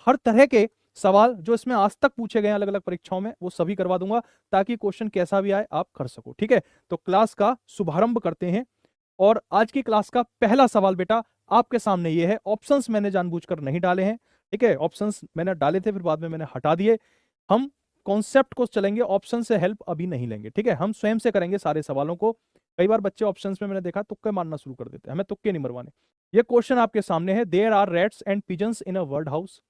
हर तरह के सवाल जो इसमें आज तक पूछे गए हैं अलग अलग परीक्षाओं में वो सभी करवा दूंगा, ताकि क्वेश्चन कैसा भी आए आप कर सको। ठीक है, तो क्लास का शुभारंभ करते हैं। और आज की क्लास का पहला सवाल बेटा आपके सामने ये है। ऑप्शंस मैंने जानबूझकर नहीं डाले हैं, ठीक है, ऑप्शंस मैंने डाले थे फिर बाद में मैंने हटा दिए। हम कॉन्सेप्ट को चलेंगे, ऑप्शन से हेल्प अभी नहीं लेंगे। ठीक है, हम स्वयं से करेंगे सारे सवालों को। कई बार बच्चे ऑप्शंस में मैंने देखा तुक्के मारना शुरू कर देते हैं, हमें तुक्के नहीं मरवाने। ये क्वेश्चन आपके सामने है। There are rats and pigeons in a word house.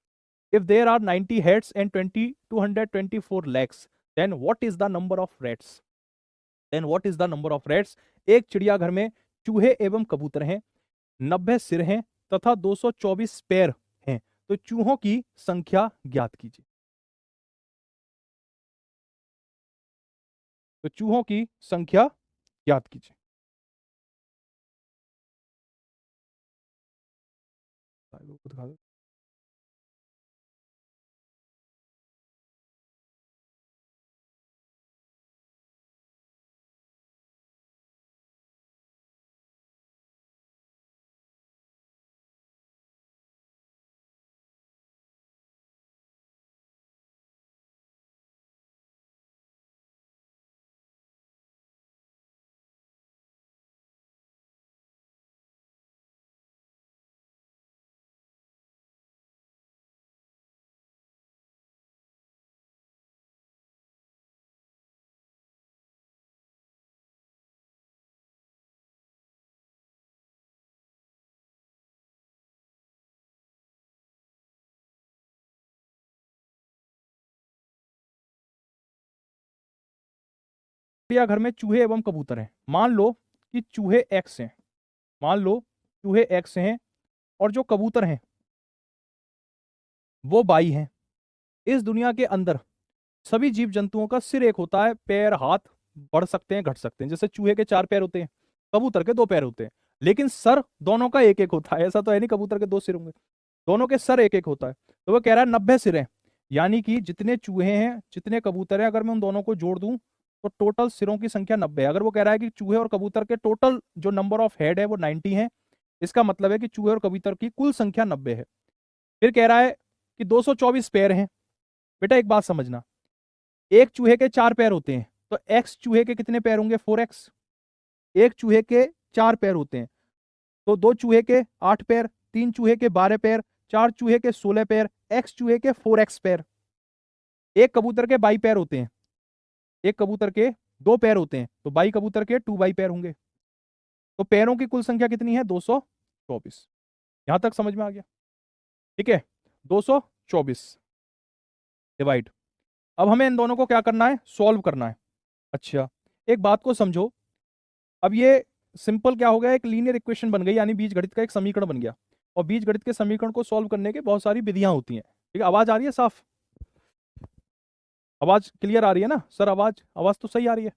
If there are 90 heads and 224 legs, then what is the number of rats? Then what is the number of rats? एक चिड़ियाघर में चूहे एवं कबूतर हैं, 90 सिर हैं तथा 224 पैर हैं, तो चूहों की संख्या ज्ञात कीजिए। तो चूहों की संख्या ज्ञात कीजिए। दिखा दो। चिड़ियाघर में चूहे एवं कबूतर हैं। मान लो कि चूहे एक्स हैं, मान लो चूहे एक्स हैं और जो कबूतर हैं वो बाई हैं। इस दुनिया के अंदर सभी जीव जंतुओं का सिर एक होता है, पैर हाथ बढ़ सकते हैं घट सकते हैं। जैसे चूहे के 4 पैर होते हैं, कबूतर के 2 पैर होते हैं, लेकिन सर दोनों का एक एक होता है। ऐसा तो है नहीं कबूतर के 2 सिर होंगे, दोनों के सर एक एक होता है। तो वो कह रहा है 90 सिर हैं, यानी कि जितने चूहे हैं जितने कबूतर हैं अगर मैं उन दोनों को जोड़ दूं तो टोटल सिरों की संख्या 90 है। अगर वो कह रहा है कि चूहे और कबूतर के टोटल जो नंबर ऑफ हेड है वो 90 है, इसका मतलब है कि चूहे और कबूतर की कुल संख्या 90 है। फिर कह रहा है कि 224 पैर हैं। बेटा एक बात समझना, एक चूहे के 4 पैर होते हैं तो एक्स चूहे के कितने पैर होंगे? 4x। एक चूहे के 4 पैर होते हैं तो 2 चूहे के 8 पैर, 3 चूहे के 12 पैर, 4 चूहे के 16 पैर, एक्स चूहे के 4x पैर। एक कबूतर के 22 पैर होते हैं, एक कबूतर के 2 पैर होते हैं तो 22 कबूतर के 2 पैर होंगे। तो पैरों की कुल संख्या कितनी है? 224। यहां तक समझ में आ गया? ठीक है, 224 डिवाइड। अब हमें इन दोनों को क्या करना है? सॉल्व करना है। अच्छा, एक बात को समझो, अब ये सिंपल क्या हो गया, एक लीनियर इक्वेशन बन गई, यानी बीजगणित का एक समीकरण बन गया। और बीजगणित के समीकरण को सॉल्व करने के बहुत सारी विधियां होती हैं। ठीक है, आवाज आ रही है साफ? आवाज क्लियर आ रही है ना सर? आवाज आवाज तो सही आ रही है।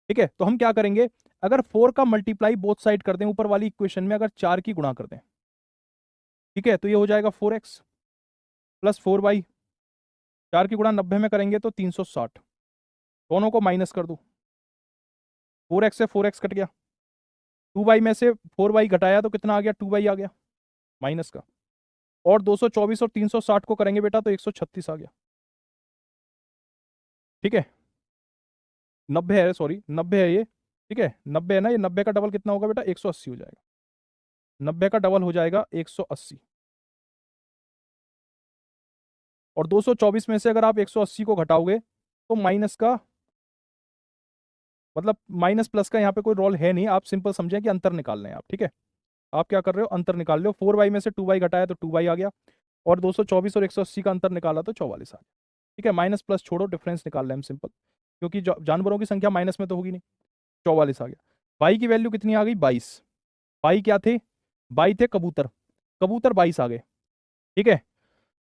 ठीक है, तो हम क्या करेंगे, अगर 4 का मल्टीप्लाई बोथ साइड कर दें, ऊपर वाली इक्वेशन में अगर 4 की गुणा कर दें, ठीक है, तो ये हो जाएगा 4x प्लस 4y। 4 की गुणा 90 में करेंगे तो 360। दोनों को माइनस कर दो, 4x से 4x कट गया, 2y में से 4y घटाया तो कितना आ गया? 2y आ गया माइनस का। और 224 और 360 को करेंगे बेटा तो 136 आ गया। ठीक है, 90 है, सॉरी 90 है ये। ठीक है, 90 है ना, ये 90 का डबल कितना होगा बेटा? 180 हो जाएगा। 90 का डबल हो जाएगा 180। और 224 में से अगर आप 180 को घटाओगे तो माइनस का मतलब माइनस प्लस का यहाँ पे कोई रोल है नहीं। आप सिंपल समझें कि अंतर निकाल रहे हैं आप। ठीक है, आप क्या कर रहे हो? अंतर निकाल रहे हो। 4y में से 2y घटाया तो 2y आ गया, और 224 और 180 का अंतर निकाला तो 44 आ गया। ठीक है, माइनस प्लस छोड़ो, डिफरेंस निकाल रहे हैं हम सिंपल, क्योंकि जानवरों की संख्या माइनस में तो होगी नहीं। 44 आ गया। y की वैल्यू कितनी आ गई? 22। y क्या थे? बाई थे कबूतर, कबूतर 22 आ गए। ठीक है,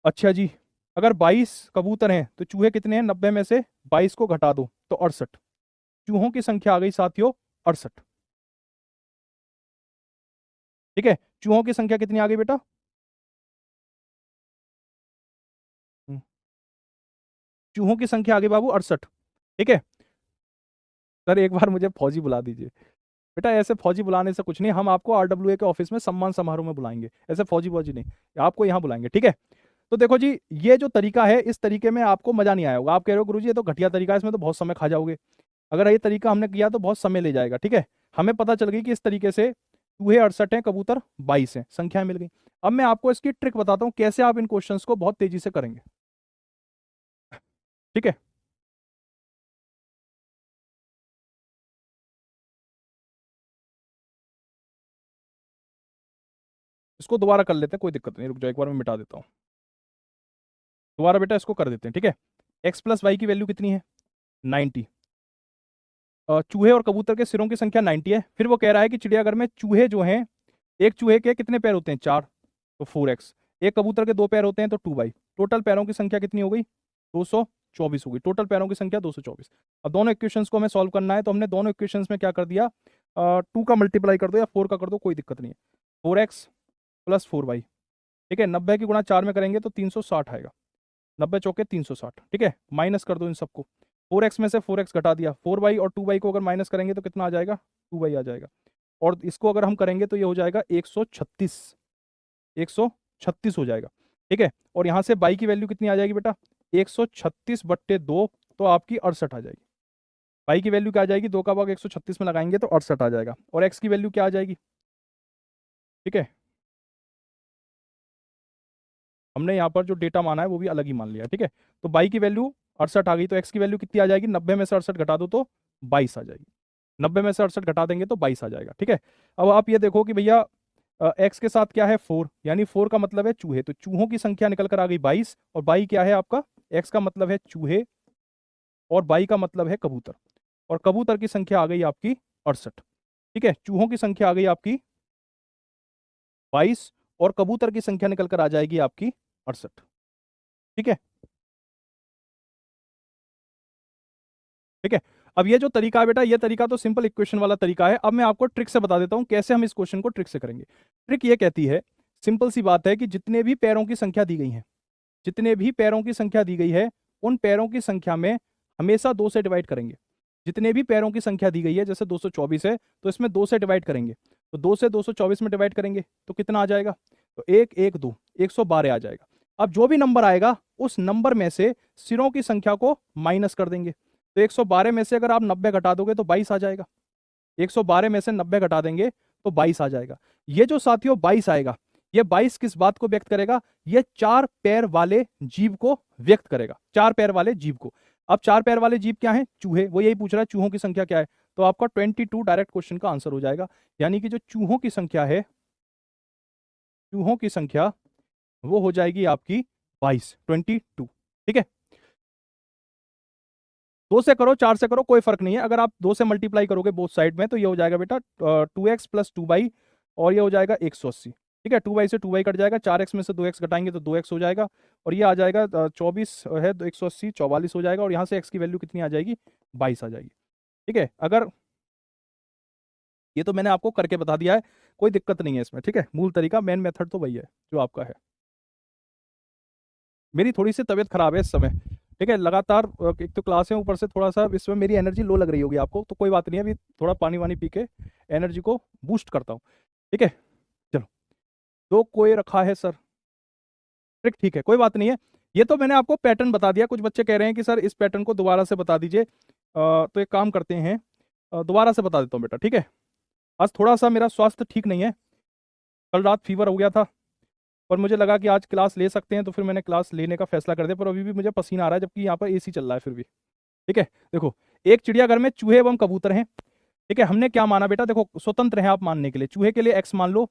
अच्छा जी, अगर 22 कबूतर हैं तो चूहे कितने हैं? 90 में से 22 को घटा दो तो 68। चूहों की संख्या आ गई साथियों 68। ठीक है, चूहों की संख्या कितनी आ गई बेटा? चूहों की संख्या आ गई बाबू 68। ठीक है, सर एक बार मुझे फौजी बुला दीजिए। बेटा ऐसे फौजी बुलाने से कुछ नहीं, हम आपको RWA के ऑफिस में सम्मान समारोह में बुलाएंगे, ऐसे फौजी वौजी नहीं, आपको यहाँ बुलाएंगे। ठीक है, तो देखो जी, ये जो तरीका है, इस तरीके में आपको मजा नहीं आया होगा। आप कह रहे हो गुरुजी ये तो घटिया तरीका है, इसमें तो बहुत समय खा जाओगे। अगर ये तरीका हमने किया तो बहुत समय ले जाएगा। ठीक है, हमें पता चल गई कि इस तरीके से चूहे 68 हैं, कबूतर 22 हैं, संख्याएं मिल गई। अब मैं आपको इसकी ट्रिक बताता हूं कैसे आप इन क्वेश्चंस को बहुत तेजी से करेंगे। ठीक है, इसको दोबारा कर लेते हैं, कोई दिक्कत नहीं, रुक जाओ एक बार मैं मिटा देता हूँ। दोबारा बेटा इसको कर देते हैं। ठीक है, एक्स प्लस वाई की वैल्यू कितनी है? 90। चूहे और कबूतर के सिरों की संख्या 90 है। फिर वो कह रहा है कि चिड़ियाघर में चूहे जो हैं, एक चूहे के कितने पैर होते हैं? 4, तो 4x। एक कबूतर के 2 पैर होते हैं तो 2y। टोटल पैरों की संख्या कितनी हो गई? 224 हो गई। टोटल पैरों की संख्या 224। अब दोनों इक्वेशंस को हमें सॉल्व करना है, तो हमने दोनों इक्वेशंस में क्या कर दिया, 2 का मल्टीप्लाई कर दो या 4 का कर दो, कोई दिक्कत नहीं है। 4x plus 4y। ठीक है, 90 की गुणा 4 में करेंगे तो 360 आएगा। 90 चौके 360। ठीक है, माइनस कर दो इन सबको। 4x में से 4x घटा दिया, 4y और 2y को अगर माइनस करेंगे तो कितना आ जाएगा? 2y आ जाएगा। और इसको अगर हम करेंगे तो ये हो जाएगा 136, 136 हो जाएगा। ठीक है, और यहाँ से बाई की वैल्यू कितनी आ जाएगी बेटा? 136/2, तो आपकी 68 आ जाएगी। बाई की वैल्यू क्या आ जाएगी? 2 का भाग 136 में लगाएंगे तो 68 आ जाएगा। और एक्स की वैल्यू क्या आ जाएगी? ठीक है, हमने यहाँ पर जो डेटा माना है वो भी अलग ही मान लिया। ठीक है, तो बाई की वैल्यू 68 आ गई, तो एक्स की वैल्यू कितनी आ जाएगी? 90 में से 68 घटा दो तो 22 आ जाएगी। 90 में से 68 घटा देंगे तो 22 आ जाएगा। ठीक है, अब आप ये देखो कि भैया एक्स के साथ क्या है? 4, यानी 4 का मतलब है चूहे, तो चूहों की संख्या निकल कर आ गई 22। और बाई क्या है आपका? एक्स का मतलब है चूहे और बाई का मतलब है कबूतर, और कबूतर की संख्या आ गई आपकी 68। ठीक है, चूहों की संख्या आ गई आपकी 22 और कबूतर की संख्या निकल कर आ जाएगी आपकी 68। ठीक है, ठीक है। अब ये जो तरीका है बेटा, ये तरीका तो सिंपल इक्वेशन वाला तरीका है। अब मैं आपको ट्रिक से बता देता हूं कैसे हम इस क्वेश्चन को ट्रिक से करेंगे। ट्रिक ये कहती है, सिंपल सी बात है कि जितने भी पैरों की संख्या दी गई है, जितने भी पैरों की संख्या दी गई है, उन पैरों की संख्या में हमेशा 2 से डिवाइड करेंगे। जितने भी पैरों की संख्या दी गई है, जैसे 224 है तो इसमें 2 से डिवाइड करेंगे, तो 2 से 224 में डिवाइड करेंगे तो कितना आ जाएगा? तो 1 1 2 112 आ जाएगा। अब जो भी नंबर आएगा उस नंबर में से सिरों की संख्या को माइनस कर देंगे। तो 112 में से अगर आप 90 घटा दोगे तो 22 आ जाएगा। 112 में से 90 घटा देंगे तो 22 आ जाएगा। ये जो साथियों 22 आएगा, ये 22 किस बात को व्यक्त करेगा? ये 4 पैर वाले जीव को व्यक्त करेगा, 4 पैर वाले जीव को। अब 4 पैर वाले जीव क्या है? चूहे। वो यही पूछ रहा है चूहों की संख्या क्या है, तो आपका 22 डायरेक्ट क्वेश्चन का आंसर हो जाएगा। यानी कि जो चूहों की संख्या है, चूहों की संख्या वो हो जाएगी आपकी 22। ठीक है, 2 से करो 4 से करो कोई फर्क नहीं है। अगर आप 2 से मल्टीप्लाई करोगे बोथ साइड में तो ये हो जाएगा बेटा 2x प्लस 2y, और ये हो जाएगा 180। ठीक है, 2y से 2y कट जाएगा, 4x में से 2x घटाएंगे तो 2x हो जाएगा, और ये आ जाएगा 24 है तो 180 44 हो जाएगा, और यहाँ से x की वैल्यू कितनी आ जाएगी? 22 आ जाएगी। ठीक है, अगर ये तो मैंने आपको करके बता दिया है, कोई दिक्कत नहीं है इसमें। ठीक है, मूल तरीका मेन मेथड तो वही है जो आपका है। मेरी थोड़ी सी तबीयत खराब है इस समय। ठीक है, लगातार एक तो क्लास है, ऊपर से थोड़ा सा इस समय मेरी एनर्जी लो लग रही होगी आपको, तो कोई बात नहीं है, अभी थोड़ा पानी वानी पी के एनर्जी को बूस्ट करता हूँ। ठीक है, चलो। तो कोई रखा है सर? ट्रिक ठीक है, कोई बात नहीं है। ये तो मैंने आपको पैटर्न बता दिया। कुछ बच्चे कह रहे हैं कि सर इस पैटर्न को दोबारा से बता दीजिए, तो एक काम करते हैं, दोबारा से बता देता हूँ बेटा। ठीक है, आज थोड़ा सा मेरा स्वास्थ्य ठीक नहीं है, कल रात फीवर हो गया था, और मुझे लगा कि आज क्लास ले सकते हैं, तो फिर मैंने क्लास लेने का फैसला कर दिया, पर अभी भी मुझे पसीना आ रहा है जबकि यहाँ पर एसी चल रहा है फिर भी। ठीक है, देखो, एक चिड़ियाघर में चूहे एवं कबूतर हैं। ठीक है, हमने क्या माना बेटा? देखो, स्वतंत्र है आप मानने के लिए। चूहे के लिए x मान लो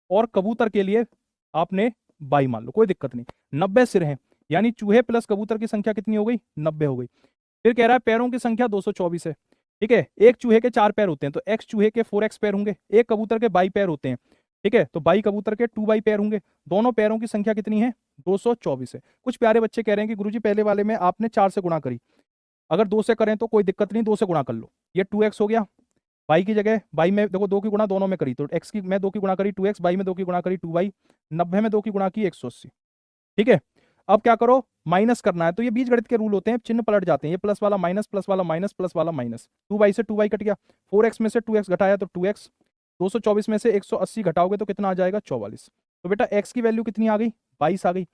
और कबूतर के लिए आपने y मान लो, कोई दिक्कत नहीं। 90 सिर हैं, यानी चूहे प्लस कबूतर की संख्या कितनी हो गई? 90 हो गई। फिर कह रहा है पैरों की संख्या 224 है। ठीक है, एक चूहे के 4 पैर होते हैं तो x चूहे के 4x पैर होंगे, एक कबूतर के 22 पैर होते हैं। ठीक है, तो 22 कबूतर के 2y पैर होंगे। दोनों पैरों की संख्या कितनी है? 224 है। कुछ प्यारे बच्चे कह रहे हैं कि गुरुजी पहले वाले में आपने 4 से गुणा करी, अगर 2 से करें तो कोई दिक्कत नहीं, 2 से गुणा कर लो। ये 2x हो गया, बाई की जगह बाई में देखो 2 की गुणा दोनों में करी, तो x की मैं 2 की गुणा करी 2x, बाई में 2 की गुणा करी 2y, 90 में 2 की गुणा की 180। ठीक है, अब क्या करो? माइनस करना है, तो ये बीजगणित के रूल होते हैं, चिन्ह पलट जाते हैं। ये प्लस वाला माइनस, प्लस वाला माइनस, प्लस वाला माइनस। 2y से 2y कट गया, 4x में से 2x घटाया तो 2x, 224 में से 180 घटाओगे तो कितना आ जाएगा? 44। तो बेटा x की वैल्यू कितनी आ गई? 22 आ गई।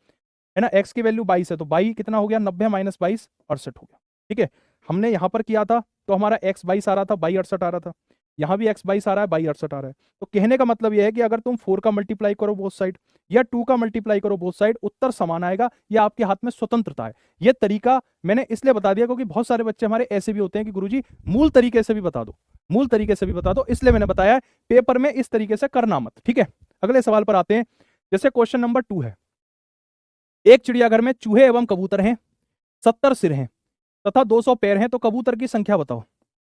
है ना, x की वैल्यू 22 है तो 22 कितना हो गया, 90 माइनस 22 68 हो गया। ठीक है, हमने यहां पर किया था तो हमारा x 22 आ रहा था, 22 68 आ रहा था, यहाँ भी x 22 आ रहा है, 22 68 आ रहा है। तो कहने का मतलब यह है कि अगर तुम 4 का मल्टीप्लाई करो बोथ साइड या 2 का मल्टीप्लाई करो बोथ साइड, उत्तर समान आएगा। यह आपके हाथ में स्वतंत्रता है। यह तरीका मैंने इसलिए बता दिया क्योंकि बहुत सारे बच्चे हमारे ऐसे भी होते हैं कि गुरुजी मूल तरीके से भी बता दो, मूल तरीके से भी बता दो, इसलिए मैंने बताया पेपर में इस तरीके से करना मत। ठीक है, अगले सवाल पर आते हैं। जैसे क्वेश्चन नंबर 2 है, एक चिड़ियाघर में चूहे एवं कबूतर हैं, 70 सिर हैं तथा 200 पैर हैं, तो कबूतर की संख्या बताओ।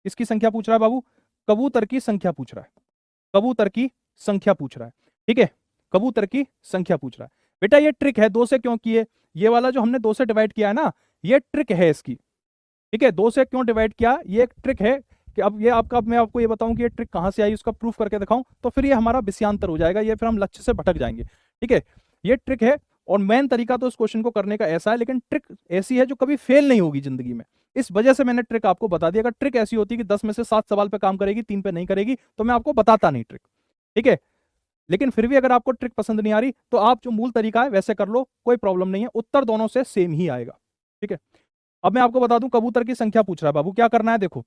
किसकी संख्या पूछ रहा है बाबू, कबूतर की संख्या पूछ रहा है, कबूतर की संख्या पूछ रहा है। ठीक है, कबूतर की संख्या पूछ रहा है। बेटा ये ट्रिक है, 2 से क्यों किए, ये वाला जो हमने 2 से डिवाइड किया है ना, ये ट्रिक है इसकी। ठीक है, 2 से क्यों डिवाइड किया, ये एक ट्रिक है कि अब ये आपका, अब मैं आपको ये बताऊं कि ये ट्रिक कहां से आई, उसका प्रूफ करके दिखाऊं, तो फिर ये हमारा विषयांतर हो जाएगा, ये फिर हम लक्ष्य से भटक जाएंगे। ठीक है, ये ट्रिक है और मेन तरीका तो इस क्वेश्चन को करने का ऐसा है, लेकिन ट्रिक ऐसी है जो कभी फेल नहीं होगी जिंदगी में। इस वजह से मैंने ट्रिक आपको बता दिया। अगर ट्रिक ऐसी होती कि 10 में से 7 सवाल पे काम करेगी, 3 पे नहीं करेगी, तो मैं आपको बताता नहीं ट्रिक। ठीक है, लेकिन फिर भी अगर आपको ट्रिक पसंद नहीं आ रही तो आप जो मूल तरीका है वैसे कर लो, कोई प्रॉब्लम नहीं है, उत्तर दोनों से सेम ही आएगा। ठीक है, अब मैं आपको बता दूं कबूतर की संख्या पूछ रहा है बाबू, क्या करना है देखो।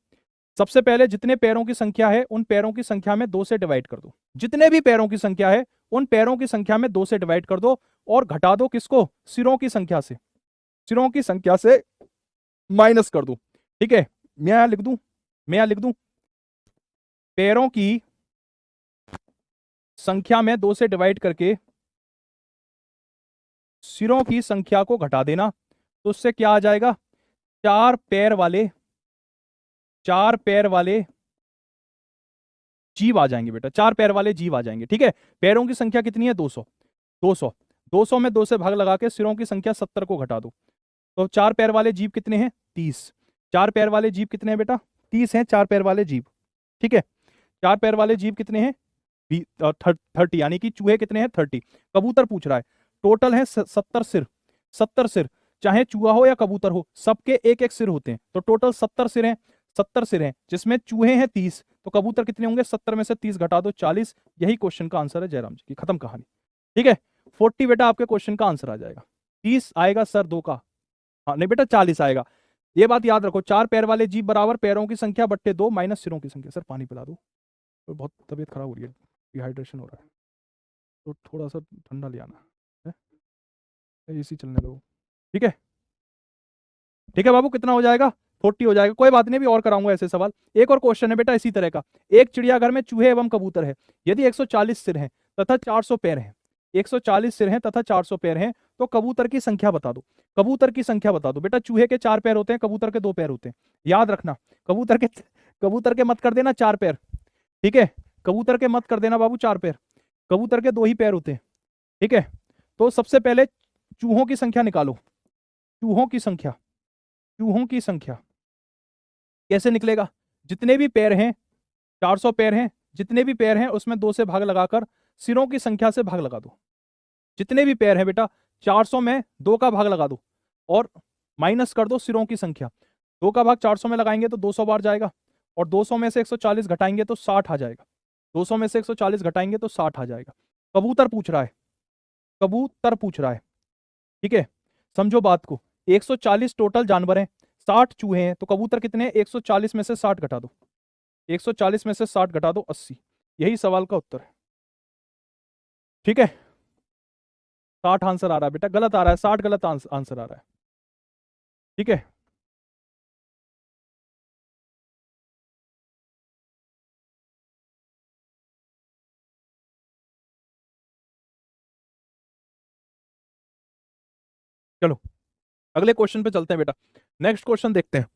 सबसे पहले जितने पैरों की संख्या है उन पैरों की संख्या में 2 से डिवाइड कर दो, जितने भी पैरों की संख्या है उन पैरों की संख्या में 2 से डिवाइड कर दो, और घटा दो किसको, सिरों की संख्या से, सिरों की संख्या से माइनस कर दो। ठीक है, मैं यहां लिख दूं, मैं यहां लिख दूं पैरों की संख्या में 2 से डिवाइड करके सिरों की संख्या को घटा देना, तो उससे क्या आ जाएगा, 4 पैर वाले, 4 पैर वाले जीव आ जाएंगे बेटा, 4 पैर वाले जीव आ जाएंगे। ठीक है, पैरों की संख्या कितनी है, 200, 200, 200 में 2 से भाग लगा के सिरों की संख्या 70 को घटा दो, तो 4 पैर वाले जीव कितने हैं, 30। 4 पैर वाले जीव कितने हैं बेटा, 30 हैं 4 पैर वाले जीव। ठीक है, 4 पैर वाले जीव कितने हैं, 30, यानी कि चूहे कितने हैं, 30। कबूतर पूछ रहा है, टोटल है 70 सिर, 70 सिर, चाहे चूहा हो या कबूतर हो, सबके एक एक सिर होते हैं, तो टोटल 70 सिर हैं, 70 सिर हैं, जिसमें चूहे हैं 30, तो कबूतर कितने होंगे, 70 में से 30 घटा दो 40। यही क्वेश्चन का आंसर है जयराम जी की, खत्म कहानी। ठीक है, 40 बेटा आपके क्वेश्चन का आंसर आ जाएगा। 30 आएगा सर 2 का, हाँ नहीं बेटा 40 आएगा। ये बात याद रखो, 4 पैर वाले जीव बराबर पैरों की संख्या बट्टे 2 माइनस सिरों की संख्या। सर पानी पिला दो, तो बहुत तबीयत खराब हो रही है, डिहाइड्रेशन हो रहा है, तो थोड़ा सा ठंडा ले आना है, एसी चलने दो। ठीक है, ठीक है बाबू, कितना हो जाएगा, 40 हो जाएगा, कोई बात नहीं, भी और कराऊंगा ऐसे सवाल। एक और क्वेश्चन है बेटा इसी तरह का, एक चिड़ियाघर में चूहे एवं कबूतर है, यदि 140 सिर हैं तथा 400 पैर हैं, 140 सिर हैं तथा 400 पैर हैं, तो कबूतर की संख्या बता दो। कबूतर की संख्या बता दो बेटा, चूहे के 4 पैर होते हैं, कबूतर के 2 पैर होते हैं, याद रखना। कबूतर के मत कर देना 4 पैर, ठीक है, कबूतर के मत कर देना बाबू 4 पैर, कबूतर के 2 ही पैर होते हैं। ठीक है, तो सबसे पहले चूहों की संख्या निकालो, चूहों की संख्या, चूहों की संख्या कैसे निकलेगा, जितने भी पैर हैं, 400 पैर हैं, जितने भी पैर हैं उसमें 2 से भाग लगाकर सिरों की संख्या से भाग लगा दो। जितने भी पैर हैं बेटा 400 में 2 का भाग लगा दो और माइनस कर दो सिरों की संख्या। 2 का भाग 400 में लगाएंगे तो 200 बार जाएगा, और 200 में से 140 घटाएंगे तो 60 आ जाएगा, 200 में से 140 घटाएंगे तो 60 आ जाएगा। कबूतर पूछ रहा है, कबूतर पूछ रहा है, ठीक है, समझो बात को। 140 टोटल जानवर हैं, 60 चूहे हैं, तो कबूतर कितने हैं, 140 में से 60 घटा दो, 140 में से 60 घटा दो 80। यही सवाल का उत्तर है। ठीक है, 60 आंसर आ रहा है बेटा, गलत आ रहा है, 60 गलत आंसर आ रहा है। ठीक है, चलो अगले क्वेश्चन पे चलते हैं बेटा। नेक्स्ट क्वेश्चन देखते हैं।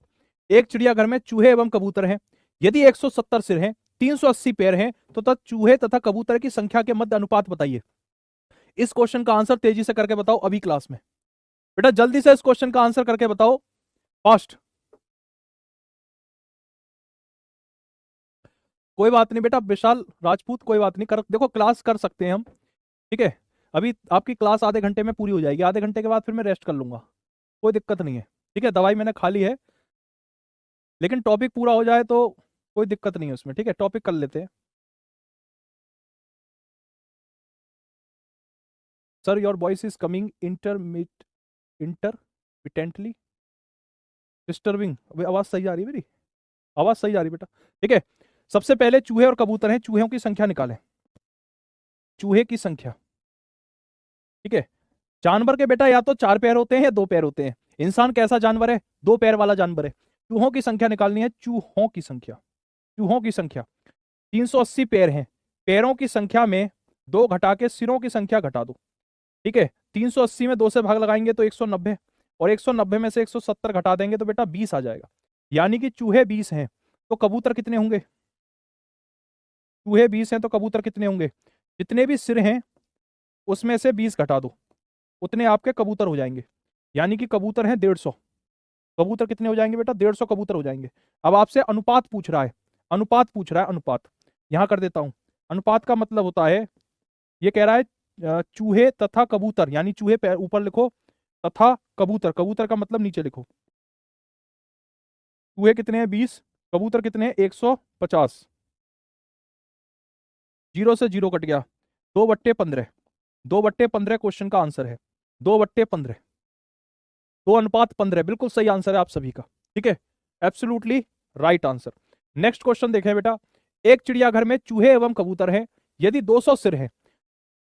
एक चिड़ियाघर में चूहे एवं कबूतर हैं, यदि 170 सिर हैं, 380 पैर हैं, तो तब चूहे तथा कबूतर की संख्या के मध्य अनुपात बताइए। इस क्वेश्चन का आंसर तेजी से करके बताओ अभी क्लास में, बेटा जल्दी से इस क्वेश्चन का आंसर करके बताओ, फास्ट। कोई बात नहीं बेटा विशाल राजपूत, कोई बात नहीं, कर देखो क्लास कर सकते हैं हम। ठीक है, अभी आपकी क्लास आधे घंटे में पूरी हो जाएगी, आधे घंटे के बाद फिर मैं रेस्ट कर लूंगा, कोई दिक्कत नहीं है। ठीक है, दवाई मैंने खा ली है, लेकिन टॉपिक पूरा हो जाए तो कोई दिक्कत नहीं है उसमें। ठीक है, टॉपिक कर लेते हैं। Sir your voice is coming intermit intermittently disturbing. आवाज सही आ रही है मेरी? आवाज सही आ रही बेटा? ठीक है, सबसे पहले चूहे और कबूतर हैं, चूहों की संख्या निकालें। चूहे की संख्या, ठीक है। जानवर के बेटा या तो 4 पैर होते हैं या 2 पैर होते हैं। इंसान कैसा जानवर है? 2 पैर वाला जानवर है। चूहों की संख्या निकालनी है, चूहों की संख्या। चूहों की संख्या 380 पैर हैं। पैरों की संख्या में 2 घटा के सिरों की संख्या घटा दो, ठीक है। 380 में 2 से भाग लगाएंगे तो 190, और 190 में से 170 घटा देंगे तो बेटा 20 आ जाएगा। यानी कि चूहे 20 हैं, तो कबूतर कितने होंगे? चूहे 20 हैं तो कबूतर कितने होंगे? जितने भी सिर हैं उसमें से 20 घटा दो, उतने आपके कबूतर हो जाएंगे। यानी कि कबूतर हैं 150। कबूतर कितने हो जाएंगे बेटा? 150 कबूतर हो जाएंगे। अब आपसे अनुपात पूछ रहा है, अनुपात पूछ रहा है, अनुपात यहां कर देता हूं। अनुपात का मतलब होता है, ये कह रहा है चूहे तथा कबूतर, यानी चूहे ऊपर लिखो तथा कबूतर, कबूतर का मतलब नीचे लिखो। चूहे कितने हैं? 20। कबूतर कितने हैं? 150। 0 से 0 कट गया, 2/15। 2/15 क्वेश्चन का आंसर है, 2/15। 2:15 बिल्कुल सही आंसर है आप सभी का, ठीक है, absolutely right answer. Next question देखें बेटा। एक चिड़ियाघर में चूहे एवं कबूतर हैं, यदि 200 सिर हैं,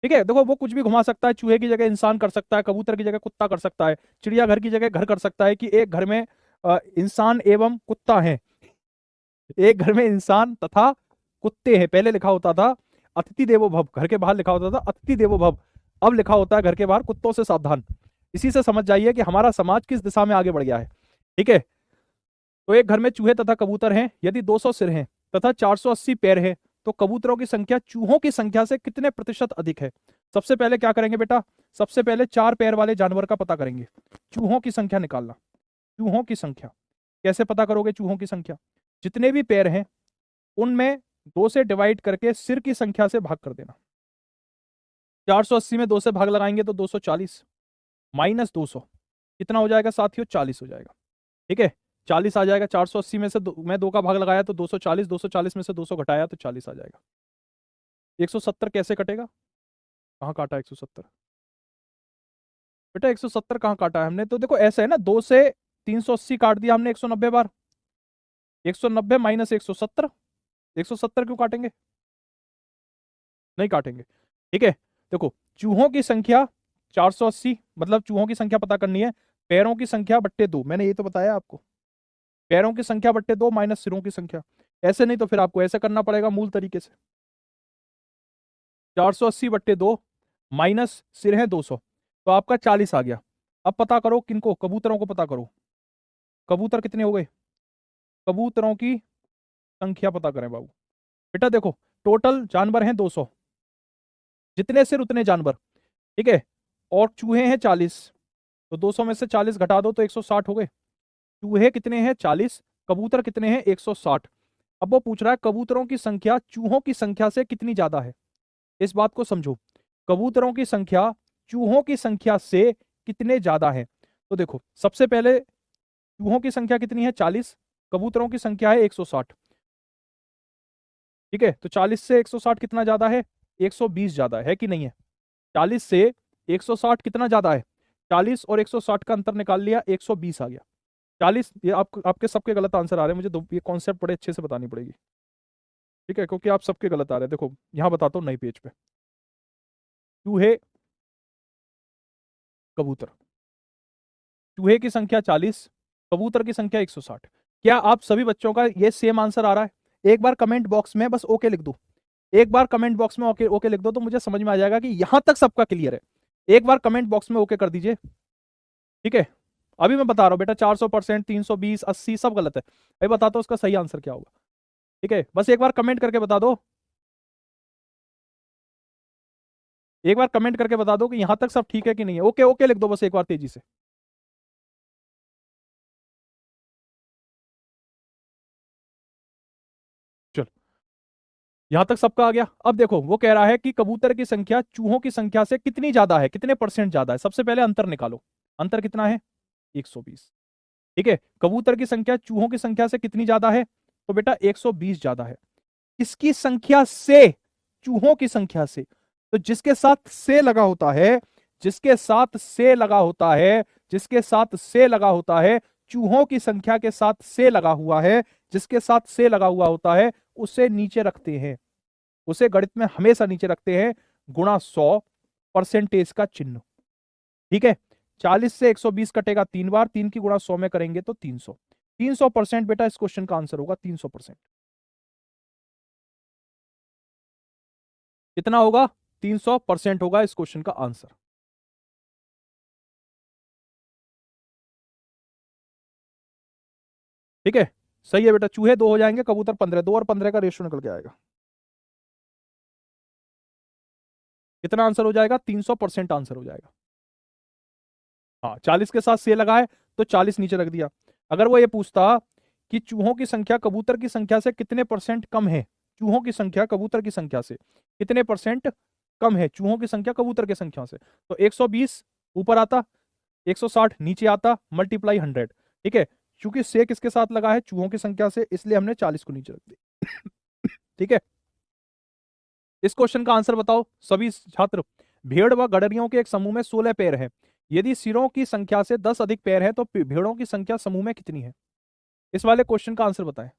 ठीक है। देखो वो कुछ भी घुमा सकता है, चूहे की जगह इंसान कर सकता है, कबूतर की जगह कुत्ता कर सकता है, चिड़ियाघर की जगह घर कर सकता है, कि एक घर में इंसान एवं कुत्ता है। एक घर में इंसान तथा कुत्ते हैं। पहले लिखा होता था अतिथि देवो भव, घर के बाहर लिखा होता था अतिथि देवो भव, अब लिखा होता है घर के बाहर कुत्तों से सावधान। इसी से समझ जाइए कि हमारा समाज किस दिशा में आगे बढ़ गया है, ठीक है। तो एक घर में चूहे तथा कबूतर हैं, यदि 200 सिर हैं तथा 480 पैर है, तो कबूतरों की संख्या चूहों की संख्या से कितने प्रतिशत अधिक है? सबसे पहले क्या करेंगे बेटा? सबसे पहले 4 पैर वाले जानवर का पता करेंगे, चूहों की संख्या निकालना। चूहों की संख्या कैसे पता करोगे? चूहों की संख्या, जितने भी पैर हैं उनमें 2 से डिवाइड करके सिर की संख्या से भाग कर देना। 480 में 2 से भाग लगाएंगे तो 240 माइनस 200 कितना हो जाएगा साथियों? 40 हो जाएगा, ठीक है। 40 आ जाएगा। 480 में से मैं 2 का भाग लगाया तो 240, 240 में से 200 घटाया तो 40 आ जाएगा। 170 कैसे कटेगा? कहाँ काटा 170? बेटा 170 कहाँ काटा है हमने? तो देखो ऐसा है ना, 2 से 380 काट दिया हमने 190 बार, 190 माइनस 170, 170 क्यों काटेंगे? नहीं काटेंगे, ठीक है। देखो चूहों की संख्या 480, मतलब चूहों की संख्या पता करनी है, पैरों की संख्या बट्टे 2, मैंने ये तो बताया आपको, पैरों की संख्या बट्टे 2 माइनस सिरों की संख्या। ऐसे नहीं तो फिर आपको ऐसे करना पड़ेगा मूल तरीके से, 480/2 माइनस सिर है 200, तो आपका 40 आ गया। अब पता करो किनको? कबूतरों को पता करो। कबूतर कितने हो गए? कबूतरों की संख्या पता करें बाबू। बेटा देखो टोटल जानवर हैं 200, जितने सिर उतने जानवर, ठीक है, और चूहे हैं 40, तो 200 में से 40 घटा दो तो 160 हो गए। चूहे कितने हैं? 40, कबूतर कितने हैं? 160। अब वो पूछ रहा है कबूतरों की संख्या चूहों की संख्या से कितनी ज्यादा है। इस बात को समझो, कबूतरों की संख्या चूहों की संख्या से कितने ज्यादा है। तो देखो सबसे पहले चूहों की संख्या कितनी है? 40, कबूतरों की संख्या है 160, ठीक है। तो 40 से 160 कितना ज्यादा है? 120 ज्यादा है कि नहीं है? 40 से 160 कितना ज्यादा है? 40 और 160 का अंतर निकाल लिया, 120 आ गया। 40, ये आपके सबके गलत आंसर आ रहे हैं, मुझे ये कॉन्सेप्ट बड़े अच्छे से बतानी पड़ेगी, ठीक है, क्योंकि आप सबके गलत आ रहे हैं। देखो यहां बताता हूं नई पेज पे, चूहे कबूतर, चूहे की संख्या 40, कबूतर की संख्या 160। क्या आप सभी बच्चों का ये सेम आंसर आ रहा है? एक बार कमेंट बॉक्स में बस ओके लिख दो, एक बार कमेंट बॉक्स में ओके ओके लिख दो तो मुझे समझ में आ जाएगा कि यहां तक सबका क्लियर है। एक बार कमेंट बॉक्स में ओके कर दीजिए, ठीक है। अभी मैं बता रहा हूं बेटा, 400%, 320, 80 सब गलत है। अभी बताता हूं उसका सही आंसर क्या होगा, ठीक है। बस एक बार कमेंट करके बता दो, एक बार कमेंट करके बता दो कि यहां तक सब ठीक है कि नहीं है। ओके ओके लिख दो बस एक बार तेजी से। चलो यहां तक सबका आ गया। अब देखो वो कह रहा है कि कबूतर की संख्या चूहों की संख्या से कितनी ज्यादा है, कितने परसेंट ज्यादा है। सबसे पहले अंतर निकालो, अंतर कितना है? 120, ठीक है। कबूतर की संख्या चूहों की संख्या से कितनी ज्यादा है? तो बेटा 120 ज्यादा है। किसकी संख्या से? चूहों की संख्या से। तो जिसके साथ से लगा होता है, जिसके साथ से लगा होता है जिसके साथ से लगा होता है, चूहों की संख्या के साथ से लगा हुआ है, जिसके साथ से लगा हुआ होता है उसे नीचे रखते हैं, उसे गणित में हमेशा नीचे रखते हैं, गुणा 100, परसेंटेज का चिन्ह। ठीक है, 40 से 120 कटेगा 3 बार, 3 की गुणा 100 में करेंगे तो 300। 300% बेटा इस क्वेश्चन का आंसर होगा, 300%। कितना होगा? 300% होगा इस क्वेश्चन का आंसर। ठीक है, सही है बेटा। चूहे 2 हो जाएंगे, कबूतर 15, 2 और 15 का रेशियो निकल के आएगा। कितना आंसर हो जाएगा? 300% आंसर हो जाएगा। हाँ, 40 के साथ से लगाए तो 40 नीचे रख दिया। अगर वो ये पूछता कि चूहों की संख्या कबूतर की संख्या से कितने परसेंट कम है, चूहों की संख्या कबूतर की संख्या से कितने परसेंट कम है, चूहों की संख्या कबूतर की संख्या से, तो 120 ऊपर आता, 160 नीचे आता, मल्टीप्लाई 100। ठीक है, चूंकि से किसके साथ लगा है? चूहों की संख्या से, इसलिए हमने 40 को नीचे रख दिया। ठीक है, इस क्वेश्चन का आंसर बताओ सभी छात्र। भेड़ व गडरियों के एक समूह में 16 पैर हैं। यदि सिरों की संख्या से 10 अधिक पैर है तो भेड़ों की संख्या समूह में कितनी है? इस वाले क्वेश्चन का आंसर बताएं।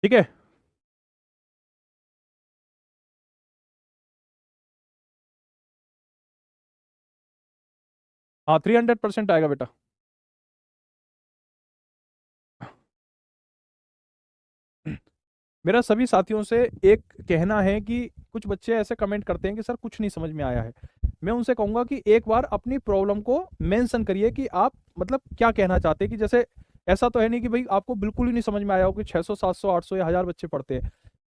ठीक है, हाँ 300% आएगा बेटा। मेरा सभी साथियों से एक कहना है कि कुछ बच्चे ऐसे कमेंट करते हैं कि सर कुछ नहीं समझ में आया है। मैं उनसे कहूंगा कि एक बार अपनी प्रॉब्लम को मेंशन करिए कि आप मतलब क्या कहना चाहते हैं। कि जैसे ऐसा तो है नहीं कि भाई आपको बिल्कुल ही नहीं समझ में आया हो कि 600 700 800 या 1000 बच्चे पढ़ते हैं,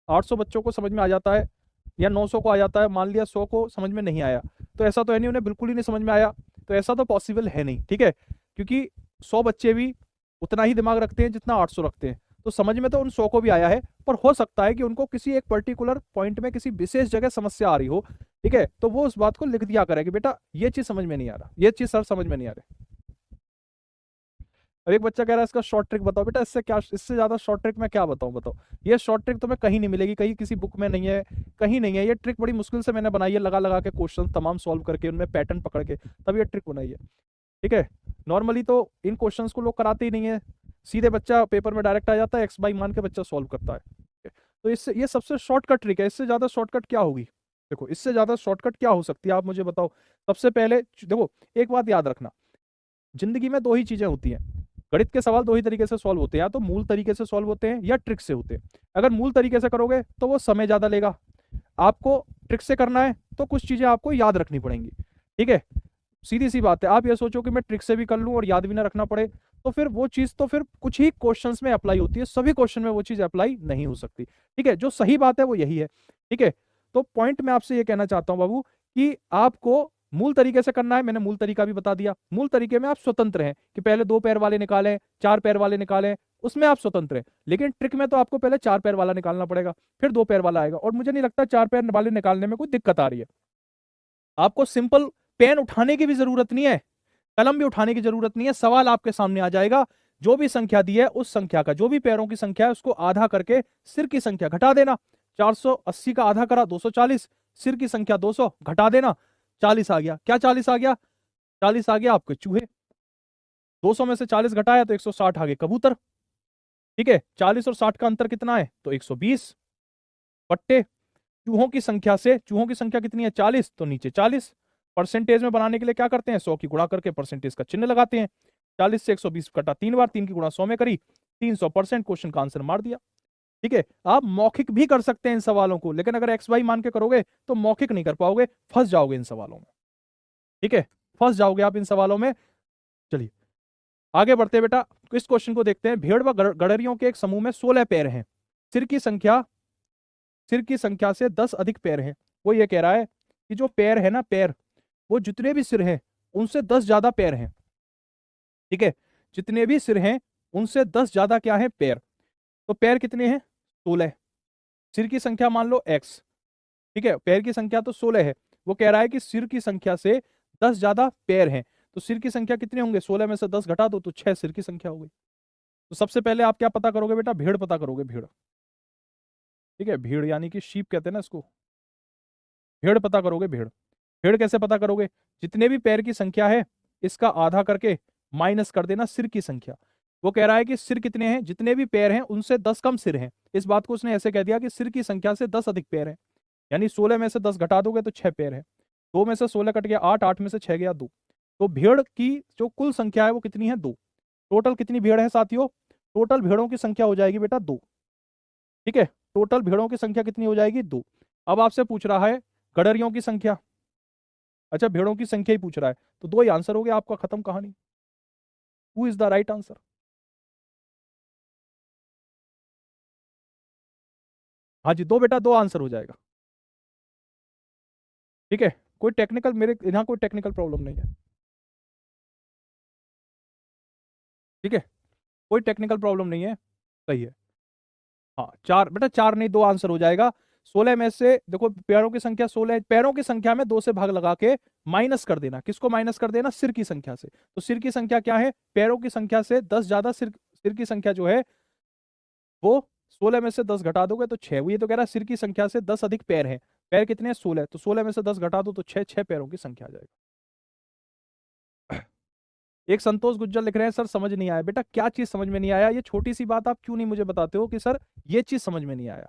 800 बच्चों को समझ में आ जाता है या 900 को आ जाता है, मान लिया 100 को समझ में नहीं आया, तो ऐसा तो है नहीं उन्हें बिल्कुल ही नहीं समझ में आया। तो ऐसा तो पॉसिबल है नहीं। ठीक है, क्योंकि 100 बच्चे भी उतना ही दिमाग रखते हैं जितना 800 रखते हैं, तो समझ में तो उन 100 को भी आया है, पर हो सकता है कि उनको किसी एक पर्टिकुलर पॉइंट में किसी विशेष जगह समस्या आ रही हो। ठीक है, तो वो उस बात को लिख दिया करे कि बेटा ये चीज समझ में नहीं आ रहा, ये चीज सर समझ में नहीं आ रही। अब एक बच्चा कह रहा है इसका शॉर्ट ट्रिक बताओ। बेटा इससे क्या, इससे ज्यादा शॉर्ट ट्रिक मैं क्या बताऊं? बताओ, ये शॉर्ट ट्रिक तुम्हें कहीं नहीं मिलेगी, कहीं किसी बुक में नहीं है, कहीं नहीं है। ये ट्रिक बड़ी मुश्किल से मैंने बनाई है, लगा लगा के क्वेश्चन तमाम सॉल्व करके उनमें पैटर्न पकड़ के तब ये ट्रिक बनाई है। ठीक है, नॉर्मली तो इन क्वेश्चंस को लोग कराते ही नहीं है, सीधे बच्चा पेपर में डायरेक्ट आ जाता है, एक्स बाई मान के बच्चा सॉल्व करता है। तो इससे ये सबसे शॉर्टकट ट्रिक है, इससे ज्यादा शॉर्टकट क्या होगी? देखो इससे ज्यादा शॉर्टकट क्या हो सकती है, आप मुझे बताओ। सबसे पहले देखो, एक बात याद रखना, जिंदगी में दो ही चीजें होती हैं, गणित के सवाल दो ही तरीके से सॉल्व होते हैं, या तो मूल तरीके से सॉल्व होते हैं या ट्रिक से होते हैं। अगर मूल तरीके से करोगे तो वो समय ज्यादा लेगा, आपको ट्रिक से करना है तो कुछ चीजें आपको याद रखनी पड़ेंगी। ठीक है, सीधी सी बात है। आप ये सोचो कि मैं ट्रिक से भी कर लूं और याद भी ना रखना पड़े, तो फिर वो चीज तो फिर कुछ ही क्वेश्चंस में अप्लाई होती है, सभी क्वेश्चन में वो चीज अप्लाई नहीं हो सकती। ठीक है, जो सही बात है वो यही है। ठीक है, तो पॉइंट मैं आपसे ये कहना चाहता हूं बाबू कि आपको मूल तरीके से करना है, मैंने मूल तरीका भी बता दिया। मूल तरीके में आप स्वतंत्र हैं कि पहले 2 पैर वाले निकालें, 4 पैर वाले निकालें, उसमें आप स्वतंत्र हैं। लेकिन ट्रिक में तो आपको पहले 4 पैर वाला निकालना पड़ेगा, फिर 2 पैर वाला आएगा, और मुझे नहीं लगता 4 पैर वाले निकालने में कोई दिक्कत आ रही है। आपको सिंपल पेन उठाने की भी जरूरत नहीं है, कलम भी उठाने की जरूरत नहीं है, सवाल आपके सामने आ जाएगा। जो भी संख्या दी है उस संख्या का, जो भी पैरों की संख्या है उसको आधा करके सिर की संख्या घटा देना। 480 का आधा करा 240, सिर की संख्या 200 घटा देना, 40 आ गया। क्या 40 आ गया? 40 आ गया आपके चूहे। 200 में से 40 घटाया तो 160 आ गए कबूतर। ठीक है, 40 और 60 का अंतर कितना है? तो 120 पट्टे। चूहों की संख्या से, चूहों की संख्या कितनी है? 40, तो नीचे 40। परसेंटेज में बनाने के लिए क्या करते हैं? 100 की गुणा करके परसेंटेज का चिन्ह लगाते हैं। 40 से 120 कटा 3 बार, 3 की गुणा 100 में करी, 300%। क्वेश्चन का आंसर मार दिया। ठीक है, आप मौखिक भी कर सकते हैं इन सवालों को, लेकिन अगर एक्स वाई मान के करोगे तो मौखिक नहीं कर पाओगे, फंस जाओगे इन सवालों में। ठीक है, फंस जाओगे आप इन सवालों में। चलिए आगे बढ़ते हैं बेटा, इस क्वेश्चन को देखते हैं। भेड़ व गडरियों के एक समूह में 16 पैर हैं, सिर की संख्या, सिर की संख्या से 10 अधिक पैर हैं। वो ये कह रहा है कि जो पैर है ना, पैर, वो जितने भी सिर हैं उनसे 10 ज्यादा पैर हैं। ठीक है, जितने भी सिर हैं उनसे 10 ज्यादा क्या है? पैर। तो पैर कितने हैं? 16। सिर की संख्या मान लो x। ठीक है, पैर की संख्या तो 16 है, वो कह रहा है कि सिर की संख्या से 10 ज्यादा पैर हैं। तो सिर की संख्या कितने होंगे? 16 में से 10 घटा दो तो 6 सिर की संख्या हो गई। तो सबसे पहले आप क्या पता करोगे बेटा, भीड़ पता करोगे, भीड़। ठीक है, भीड़ यानी कि शीप कहते हैं ना इसको, भीड़ पता करोगे, भीड़। भीड़ कैसे पता करोगे, जितने भी पैर की संख्या है इसका आधा करके माइनस कर देना सिर की संख्या। वो कह रहा है कि सिर कितने हैं, जितने भी पैर हैं उनसे 10 कम सिर हैं। इस बात को उसने ऐसे कह दिया कि सिर की संख्या से 10 अधिक पैर हैं। यानी 16 में से 10 घटा दोगे तो 6 पैर है। 2 में से 16 कट गया 8, 8 में से 6 गया 2। तो भीड़ की जो कुल संख्या है वो कितनी है, 2। टोटल कितनी भीड़ है साथियों, टोटल भेड़ों की संख्या हो जाएगी बेटा 2। ठीक है, टोटल भेड़ों की संख्या कितनी हो जाएगी, 2। अब आपसे पूछ रहा है गडरियों की संख्या, अच्छा भेड़ों की संख्या ही पूछ रहा है, तो 2 ही आंसर हो गया आपका, खत्म कहानी। Who is the right answer. हाँ जी, 2 बेटा, 2 आंसर हो जाएगा। ठीक है, कोई टेक्निकल, मेरे यहाँ कोई टेक्निकल प्रॉब्लम नहीं है। ठीक है, कोई टेक्निकल प्रॉब्लम नहीं है, सही है। हाँ 4 बेटा, 4 नहीं 2 आंसर हो जाएगा। 16 में से देखो पैरों की संख्या 16 है, पैरों की संख्या में 2 से भाग लगा के माइनस कर देना। किसको माइनस कर देना, सिर की संख्या से। तो सिर की संख्या क्या है, पैरों की संख्या से 10 ज्यादा सिर, सिर की संख्या जो है वो 16 में से 10 घटा दोगे तो 6। वो ये तो कह रहा है सिर की संख्या से 10 अधिक पैर हैं। पैर कितने हैं, 16। तो 16 में से 10 घटा दो तो 6, 6 पैरों की संख्या आ जाएगा। एक संतोष गुज्जर लिख रहे हैं सर समझ नहीं आया। बेटा क्या चीज समझ में नहीं आया, ये छोटी सी बात आप क्यों नहीं मुझे बताते हो कि सर ये चीज समझ में नहीं आया।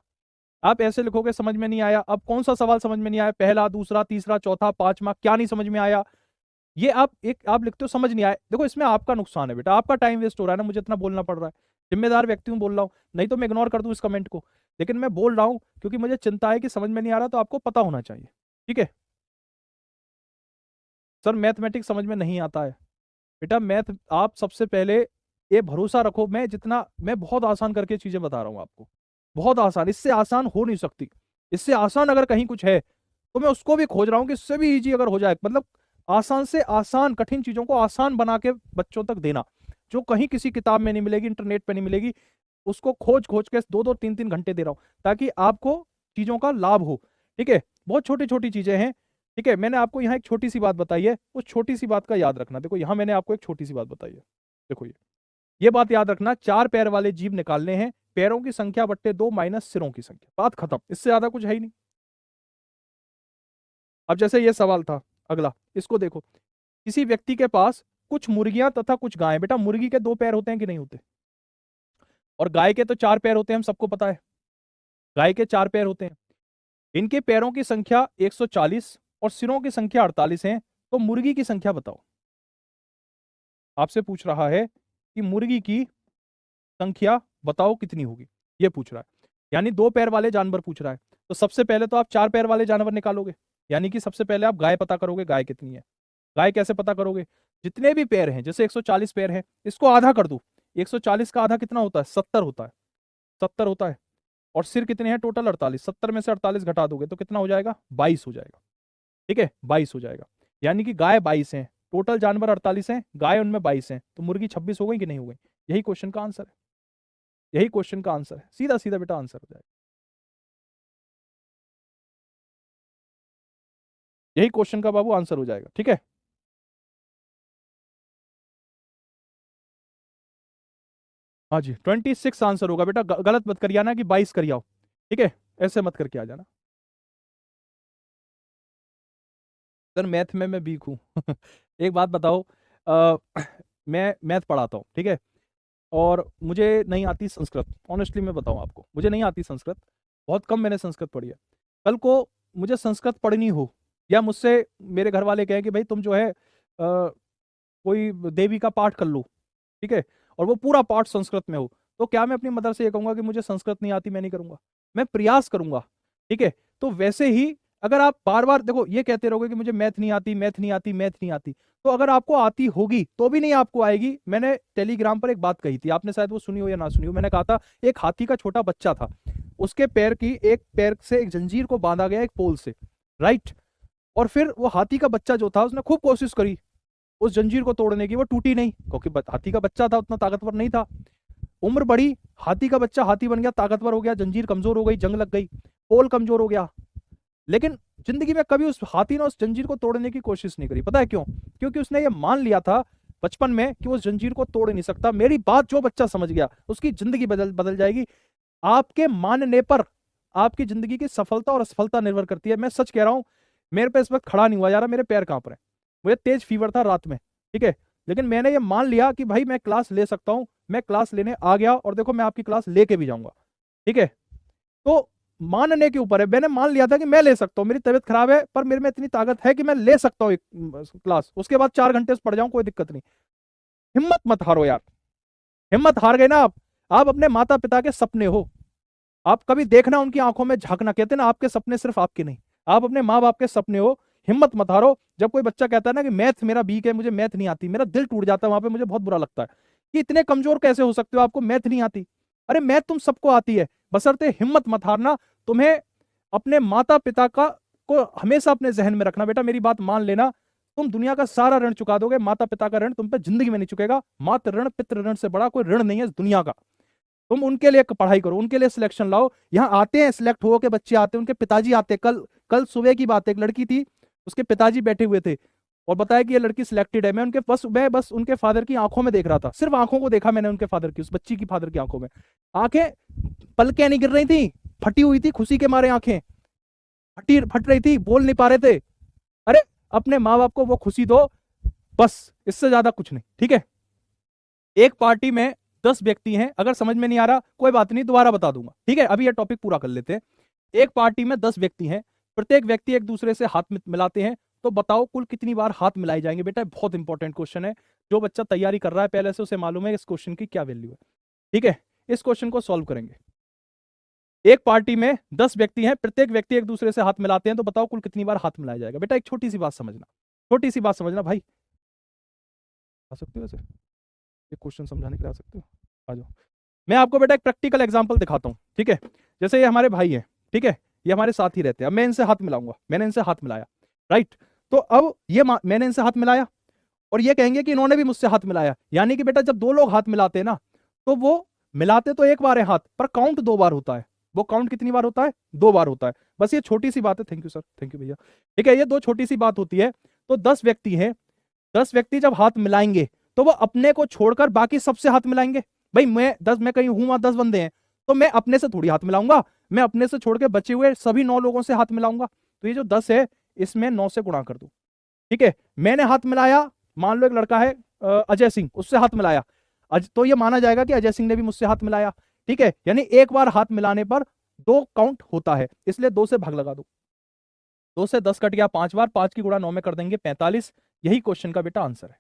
आप ऐसे लिखोगे समझ में नहीं आया। अब कौन सा सवाल समझ में नहीं आया, पहला, दूसरा, तीसरा, चौथा, पांचवा, क्या नहीं समझ में आया। ये आप लिखते हो समझ नहीं आया। देखो इसमें आपका नुकसान है बेटा, आपका टाइम वेस्ट हो रहा है ना, मुझे इतना बोलना पड़ रहा है। जिम्मेदार व्यक्ति हूं, बोल रहा हूं, नहीं तो मैं इग्नोर कर दूं इस कमेंट को। लेकिन मैं बोल रहा हूं क्योंकि मुझे चिंता है कि समझ में नहीं आ रहा, तो आपको पता होना चाहिए। ठीक है सर, मैथमेटिक्स समझ में नहीं आता है। बेटा मैथ, आप सबसे पहले ये भरोसा रखो, मैं बहुत आसान करके चीजें बता रहा हूँ आपको, बहुत आसान, इससे आसान हो नहीं सकती। इससे आसान अगर कहीं कुछ है तो मैं उसको भी खोज रहा हूँ कि इससे भी इजी अगर हो जाए, मतलब आसान से आसान, कठिन चीजों को आसान बना के बच्चों तक देना, जो कहीं किसी किताब में नहीं मिलेगी, इंटरनेट पे नहीं मिलेगी, उसको खोज खोज के 2 2 3 3 घंटे दे रहा हूं ताकि आपको चीजों का लाभ हो। ठीक है, बहुत छोटी छोटी चीजें हैं। ठीक है, मैंने आपको यहाँ एक छोटी सी बात बताई है, उस छोटी सी बात का याद रखना। देखो यहाँ मैंने आपको एक छोटी सी बात बताई है, देखो ये बात याद रखना, 4 पैर वाले जीव निकालने हैं, पैरों की संख्या बट्टे 2 माइनस सिरों की संख्या, बात खत्म, इससे ज्यादा कुछ है ही नहीं। अब जैसे ये सवाल था अगला, इसको देखो, किसी व्यक्ति के पास कुछ मुर्गियां तथा कुछ गायें। बेटा मुर्गी के 2 पैर होते हैं कि नहीं होते, और गाय के तो 4 पैर होते हैं, हम सबको पता है, गाय के 4 पैर होते हैं। इनके पैरों की संख्या 140 और सिरों की संख्या 48 है, तो मुर्गी की संख्या बताओ। आपसे पूछ रहा है कि मुर्गी की संख्या बताओ कितनी होगी, ये पूछ रहा है, यानी 2 पैर वाले जानवर पूछ रहा है। तो सबसे पहले तो आप 4 पैर वाले जानवर निकालोगे, यानी कि सबसे पहले आप गाय पता करोगे, गाय कितनी है। गाय कैसे पता करोगे, जितने भी पैर हैं, जैसे 140 पैर हैं, इसको आधा कर दो। 140 का आधा कितना होता है, 70 होता है, 70 होता है। और सिर कितने हैं टोटल, 48, 70 में से 48 घटा दोगे तो कितना हो जाएगा, 22 हो जाएगा। ठीक है, 22 हो जाएगा, यानी कि गाय 22 है, टोटल जानवर 48 हैं, गाय उनमें 22 हैं, तो मुर्गी 26 हो गई कि नहीं हो गई। यही क्वेश्चन का आंसर है, यही क्वेश्चन का आंसर है, सीधा सीधा बेटा आंसर हो जाएगा, यही क्वेश्चन का बाबू आंसर हो जाएगा। ठीक है, हाँ जी 26 आंसर होगा बेटा, गलत मत करिए ना कि 22 करिए आओ। ठीक है, ऐसे मत करके आ जाना। सर मैथ में मैं वीक हूँ एक बात बताओ, अ, मैं मैथ पढ़ाता हूँ, ठीक है, और मुझे नहीं आती संस्कृत, ऑनेस्टली मैं बताऊँ आपको, मुझे नहीं आती संस्कृत, बहुत कम मैंने संस्कृत पढ़ी है। कल को मुझे संस्कृत पढ़नी हो, या मुझसे मेरे घर वाले कहें कि भाई तुम जो है कोई देवी का पाठ कर लो, ठीक है, और वो पूरा पाठ संस्कृत में हो, तो क्या मैं अपनी मदर से ये कहूंगा कि मुझे संस्कृत नहीं आती, मैं नहीं करूंगा, मैं प्रयास करूंगा। ठीक है, तो वैसे ही अगर आप बार बार देखो ये कहते रहोगे कि मुझे मैथ नहीं आती, मैथ नहीं आती, मैथ नहीं आती, तो अगर आपको आती होगी तो भी नहीं आपको आएगी। मैंने टेलीग्राम पर एक बात कही थी, आपने शायद वो सुनी हो या ना सुनी हो, मैंने कहा था एक हाथी का छोटा बच्चा था, उसके पैर की एक पैर से एक जंजीर को बांधा गया एक पोल से, राइट, और फिर वो हाथी का बच्चा जो था उसने खूब कोशिश करी उस जंजीर को तोड़ने की, वो टूटी नहीं, क्योंकि हाथी का बच्चा था, उतना ताकतवर नहीं था। उम्र बढ़ी, हाथी का बच्चा हाथी बन गया, ताकतवर हो गया, जंजीर कमजोर हो गई, जंग लग गई, पोल कमजोर हो गया, लेकिन जिंदगी में कभी उस हाथी ने उस जंजीर को तोड़ने की कोशिश नहीं करी। पता है क्यों, क्योंकि उसने ये मान लिया था बचपन में कि वो जंजीर को तोड़ नहीं सकता। मेरी बात जो बच्चा समझ गया उसकी जिंदगी बदल जाएगी। आपके मानने पर आपकी जिंदगी की सफलता और असफलता निर्भर करती है। मैं सच कह रहा हूं, मेरे पे इस वक्त खड़ा नहीं हुआ जा रहा, मेरे पैर कांप रहे हैं, मुझे तेज फीवर था रात में, ठीक है, लेकिन मैंने ये मान लिया कि भाई मैं क्लास ले सकता हूं। मैं क्लास लेने आ गया और देखो मैं आपकी क्लास लेके भी जाऊंगा, ठीक है। तो मानने के ऊपर है, मैंने मान लिया था कि मैं ले सकता हूँ, मेरी तबीयत खराब है पर मेरे में इतनी ताकत है कि मैं ले सकता हूँ एक क्लास, उसके बाद 4 घंटे से पढ़ जाऊं, कोई दिक्कत नहीं। हिम्मत मत हारो यार, हिम्मत हार गए ना आप अपने माता पिता के सपने हो, आप कभी देखना उनकी आंखों में झांकना, कहते हैं ना आपके सपने सिर्फ आपके नहीं, आप अपने माँ बाप के सपने हो। हिम्मत मत हारो। जब कोई बच्चा कहता है ना कि मैथ मेरा वीक है, मुझे मैथ नहीं आती, मेरा दिल टूट जाता है, वहां पे मुझे बहुत बुरा लगता है कि इतने कमजोर कैसे हो सकते हो, आपको मैथ नहीं आती। अरे मैथ तुम सबको आती है, बशर्ते हिम्मत मत हारना। तुम्हें अपने माता पिता का को हमेशा अपने जहन में रखना, बेटा मेरी बात मान लेना, तुम दुनिया का सारा ऋण चुका दोगे, माता पिता का ऋण तुम पे जिंदगी में नहीं चुकेगा। मातृ ऋण पितृ ऋण से बड़ा कोई ऋण नहीं है इस दुनिया का। तुम उनके लिए पढ़ाई करो, उनके लिए सिलेक्शन लाओ। यहाँ आते हैं सिलेक्ट हो के बच्चे आते हैं, उनके पिताजी आते हैं। कल कल सुबह की बात है, एक लड़की थी, उसके पिताजी बैठे हुए थे और बताया कि ये लड़की सिलेक्टेड है। मैं बस उनके फादर की आंखों में देख रहा था, सिर्फ आंखों को देखा मैंने उनके फादर की, उस बच्ची की फादर की आंखों में। आंखें पलकें नहीं गिर रही थी, फटी हुई थी खुशी के मारे, आंखें फट रही थी, बोल नहीं पा रहे थे। अरे अपने माँ बाप को वो खुशी दो, बस इससे ज्यादा कुछ नहीं, ठीक है। एक पार्टी में 10 व्यक्ति हैं, अगर समझ में नहीं आ रहा कोई बात नहीं, दोबारा बता दूंगा, ठीक है। अभी ये टॉपिक पूरा कर लेते हैं। एक पार्टी में 10 व्यक्ति हैं, प्रत्येक व्यक्ति एक दूसरे से हाथ मिलाते हैं, तो बताओ कुल कितनी बार हाथ मिलाए जाएंगे। बेटा बहुत इंपॉर्टेंट क्वेश्चन है, जो बच्चा तैयारी कर रहा है पहले से उसे मालूम है इस क्वेश्चन की क्या वैल्यू है, ठीक है। इस क्वेश्चन को सॉल्व करेंगे। एक पार्टी में 10 व्यक्ति हैं, प्रत्येक व्यक्ति एक दूसरे से हाथ मिलाते हैं, तो बताओ कुल कितनी बार हाथ मिलाया जाएगा। बेटा एक छोटी सी बात समझना, छोटी सी बात समझना भाई। आ सकते हो वैसे, ये क्वेश्चन समझाने के लिए आ सकते हो, आ जाओ। मैं आपको बेटा एक प्रैक्टिकल एग्जांपल दिखाता हूं, ठीक है। जैसे ये हमारे भाई हैं, ठीक है, ये हमारे साथ ही रहते हैं। अब मैं इनसे हाथ मिलाऊंगा, मैंने इनसे हाथ मिलाया, राइट। तो अब ये मैंने इनसे हाथ मिलाया और ये कहेंगे कि इन्होंने भी मुझसे हाथ मिलाया। यानी कि बेटा जब दो लोग हाथ मिलाते हैं ना, तो वो मिलाते तो एक बार है हाथ, पर काउंट 2 बार होता है। वो काउंट कितनी बार होता है? 2 बार होता है। बस ये छोटी सी बात है। Thank you sir, thank you भैया, ठीक है। ये 2 छोटी सी बात होती है। तो 10 व्यक्ति हैं, 10 व्यक्ति जब हाथ मिलाएंगे तो वो अपने को छोड़कर बाकी सबसे हाथ मिलाएंगे। भाई मैं कहीं हूं, वहां 10 बंदे हैं, तो मैं अपने से थोड़ी हाथ मिलाऊंगा, मैं अपने से छोड़ के बचे हुए सभी 9 लोगों से हाथ मिलाऊंगा। तो ये जो 10 है इसमें 9 से गुणा कर दो, ठीक है। मैंने हाथ मिलाया, मान लो एक लड़का है अजय सिंह, उससे हाथ मिलाया, तो ये माना जाएगा कि अजय सिंह ने भी मुझसे हाथ मिलाया, ठीक है। यानी एक बार हाथ मिलाने पर 2 काउंट होता है, इसलिए 2 से भाग लगा दो। 2 से 10 कट गया 5 बार, 5 की गुणा 9 में कर देंगे 45। यही क्वेश्चन का बेटा आंसर है,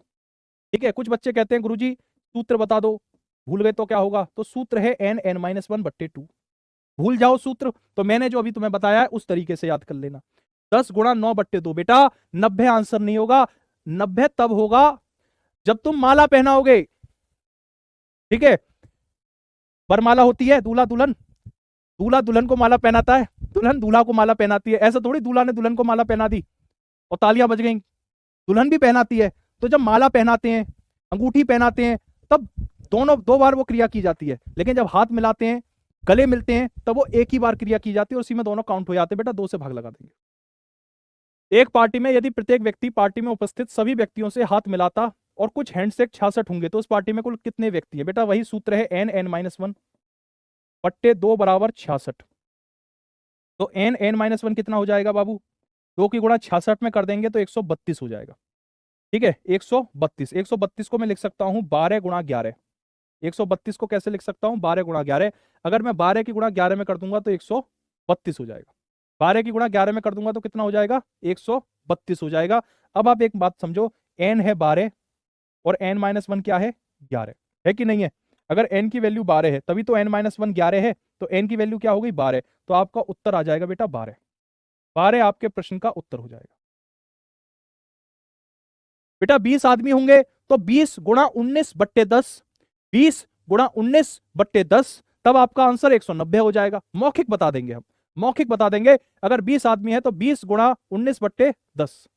ठीक है। कुछ बच्चे कहते हैं गुरुजी सूत्र बता दो, भूल गए तो क्या होगा? तो सूत्र है n(n-1/2)। भूल जाओ सूत्र तो मैंने जो अभी तुम्हें बताया है उस तरीके से याद कर लेना। 10 गुणा 9/2 बेटा 90 आंसर नहीं होगा। 90 तब होगा जब तुम माला पहनाओगे, ठीक है। वरमाला होती है, दूल्हा दुल्हन, दूल्हा दुल्हन को माला पहनाता है, दुल्हन दूल्हा को माला पहनाती है। ऐसा थोड़ी दूल्हा ने दुल्हन को माला पहना दी और तालियां बज गई, दुल्हन भी पहनाती है। तो जब माला पहनाते हैं, अंगूठी पहनाते हैं, तब दोनों 2 बार वो क्रिया की जाती है। लेकिन जब हाथ मिलाते हैं, गले मिलते हैं, तब वो एक ही बार क्रिया की जाती है, उसी में दोनों काउंट हो जाते हैं। बेटा 2 से भाग लगा देंगे। एक पार्टी में यदि प्रत्येक व्यक्ति पार्टी में उपस्थित सभी व्यक्तियों से हाथ मिलाता और कुछ हैंडशेक 66 होंगे, तो उस पार्टी में कुल कितने व्यक्ति हैं? बेटा वही सूत्र है n(n-1/2 = 66। तो n(n-1) कितना हो जाएगा बाबू? 2 की गुणा 66 में कर देंगे तो 132 हो जाएगा, ठीक है। 132, 132 को मैं लिख सकता हूं 12 गुणा 11। 132 को कैसे लिख सकता हूं? 12 गुणा 11। अगर मैं 12 की गुणा 11 में कर दूंगा तो 132 हो जाएगा। 12 की गुणा 11 में कर दूंगा तो कितना हो जाएगा? 132 हो जाएगा। अब आप एक बात समझो, n है 12 और n-1 क्या है? 11 है कि नहीं है? अगर n की वैल्यू 12 है तभी तो n-1 11 है, तो n की वैल्यू क्या हो गई? 12। तो आपका उत्तर आ जाएगा बेटा 12। 12 आपके प्रश्न का उत्तर हो जाएगा। बेटा 20 आदमी होंगे तो 20 गुणा 19/10, 20 गुणा 19/10, तब आपका आंसर 190 हो जाएगा। मौखिक बता देंगे हम, मौखिक बता देंगे। अगर 20 आदमी है तो 20 गुणा 19/10।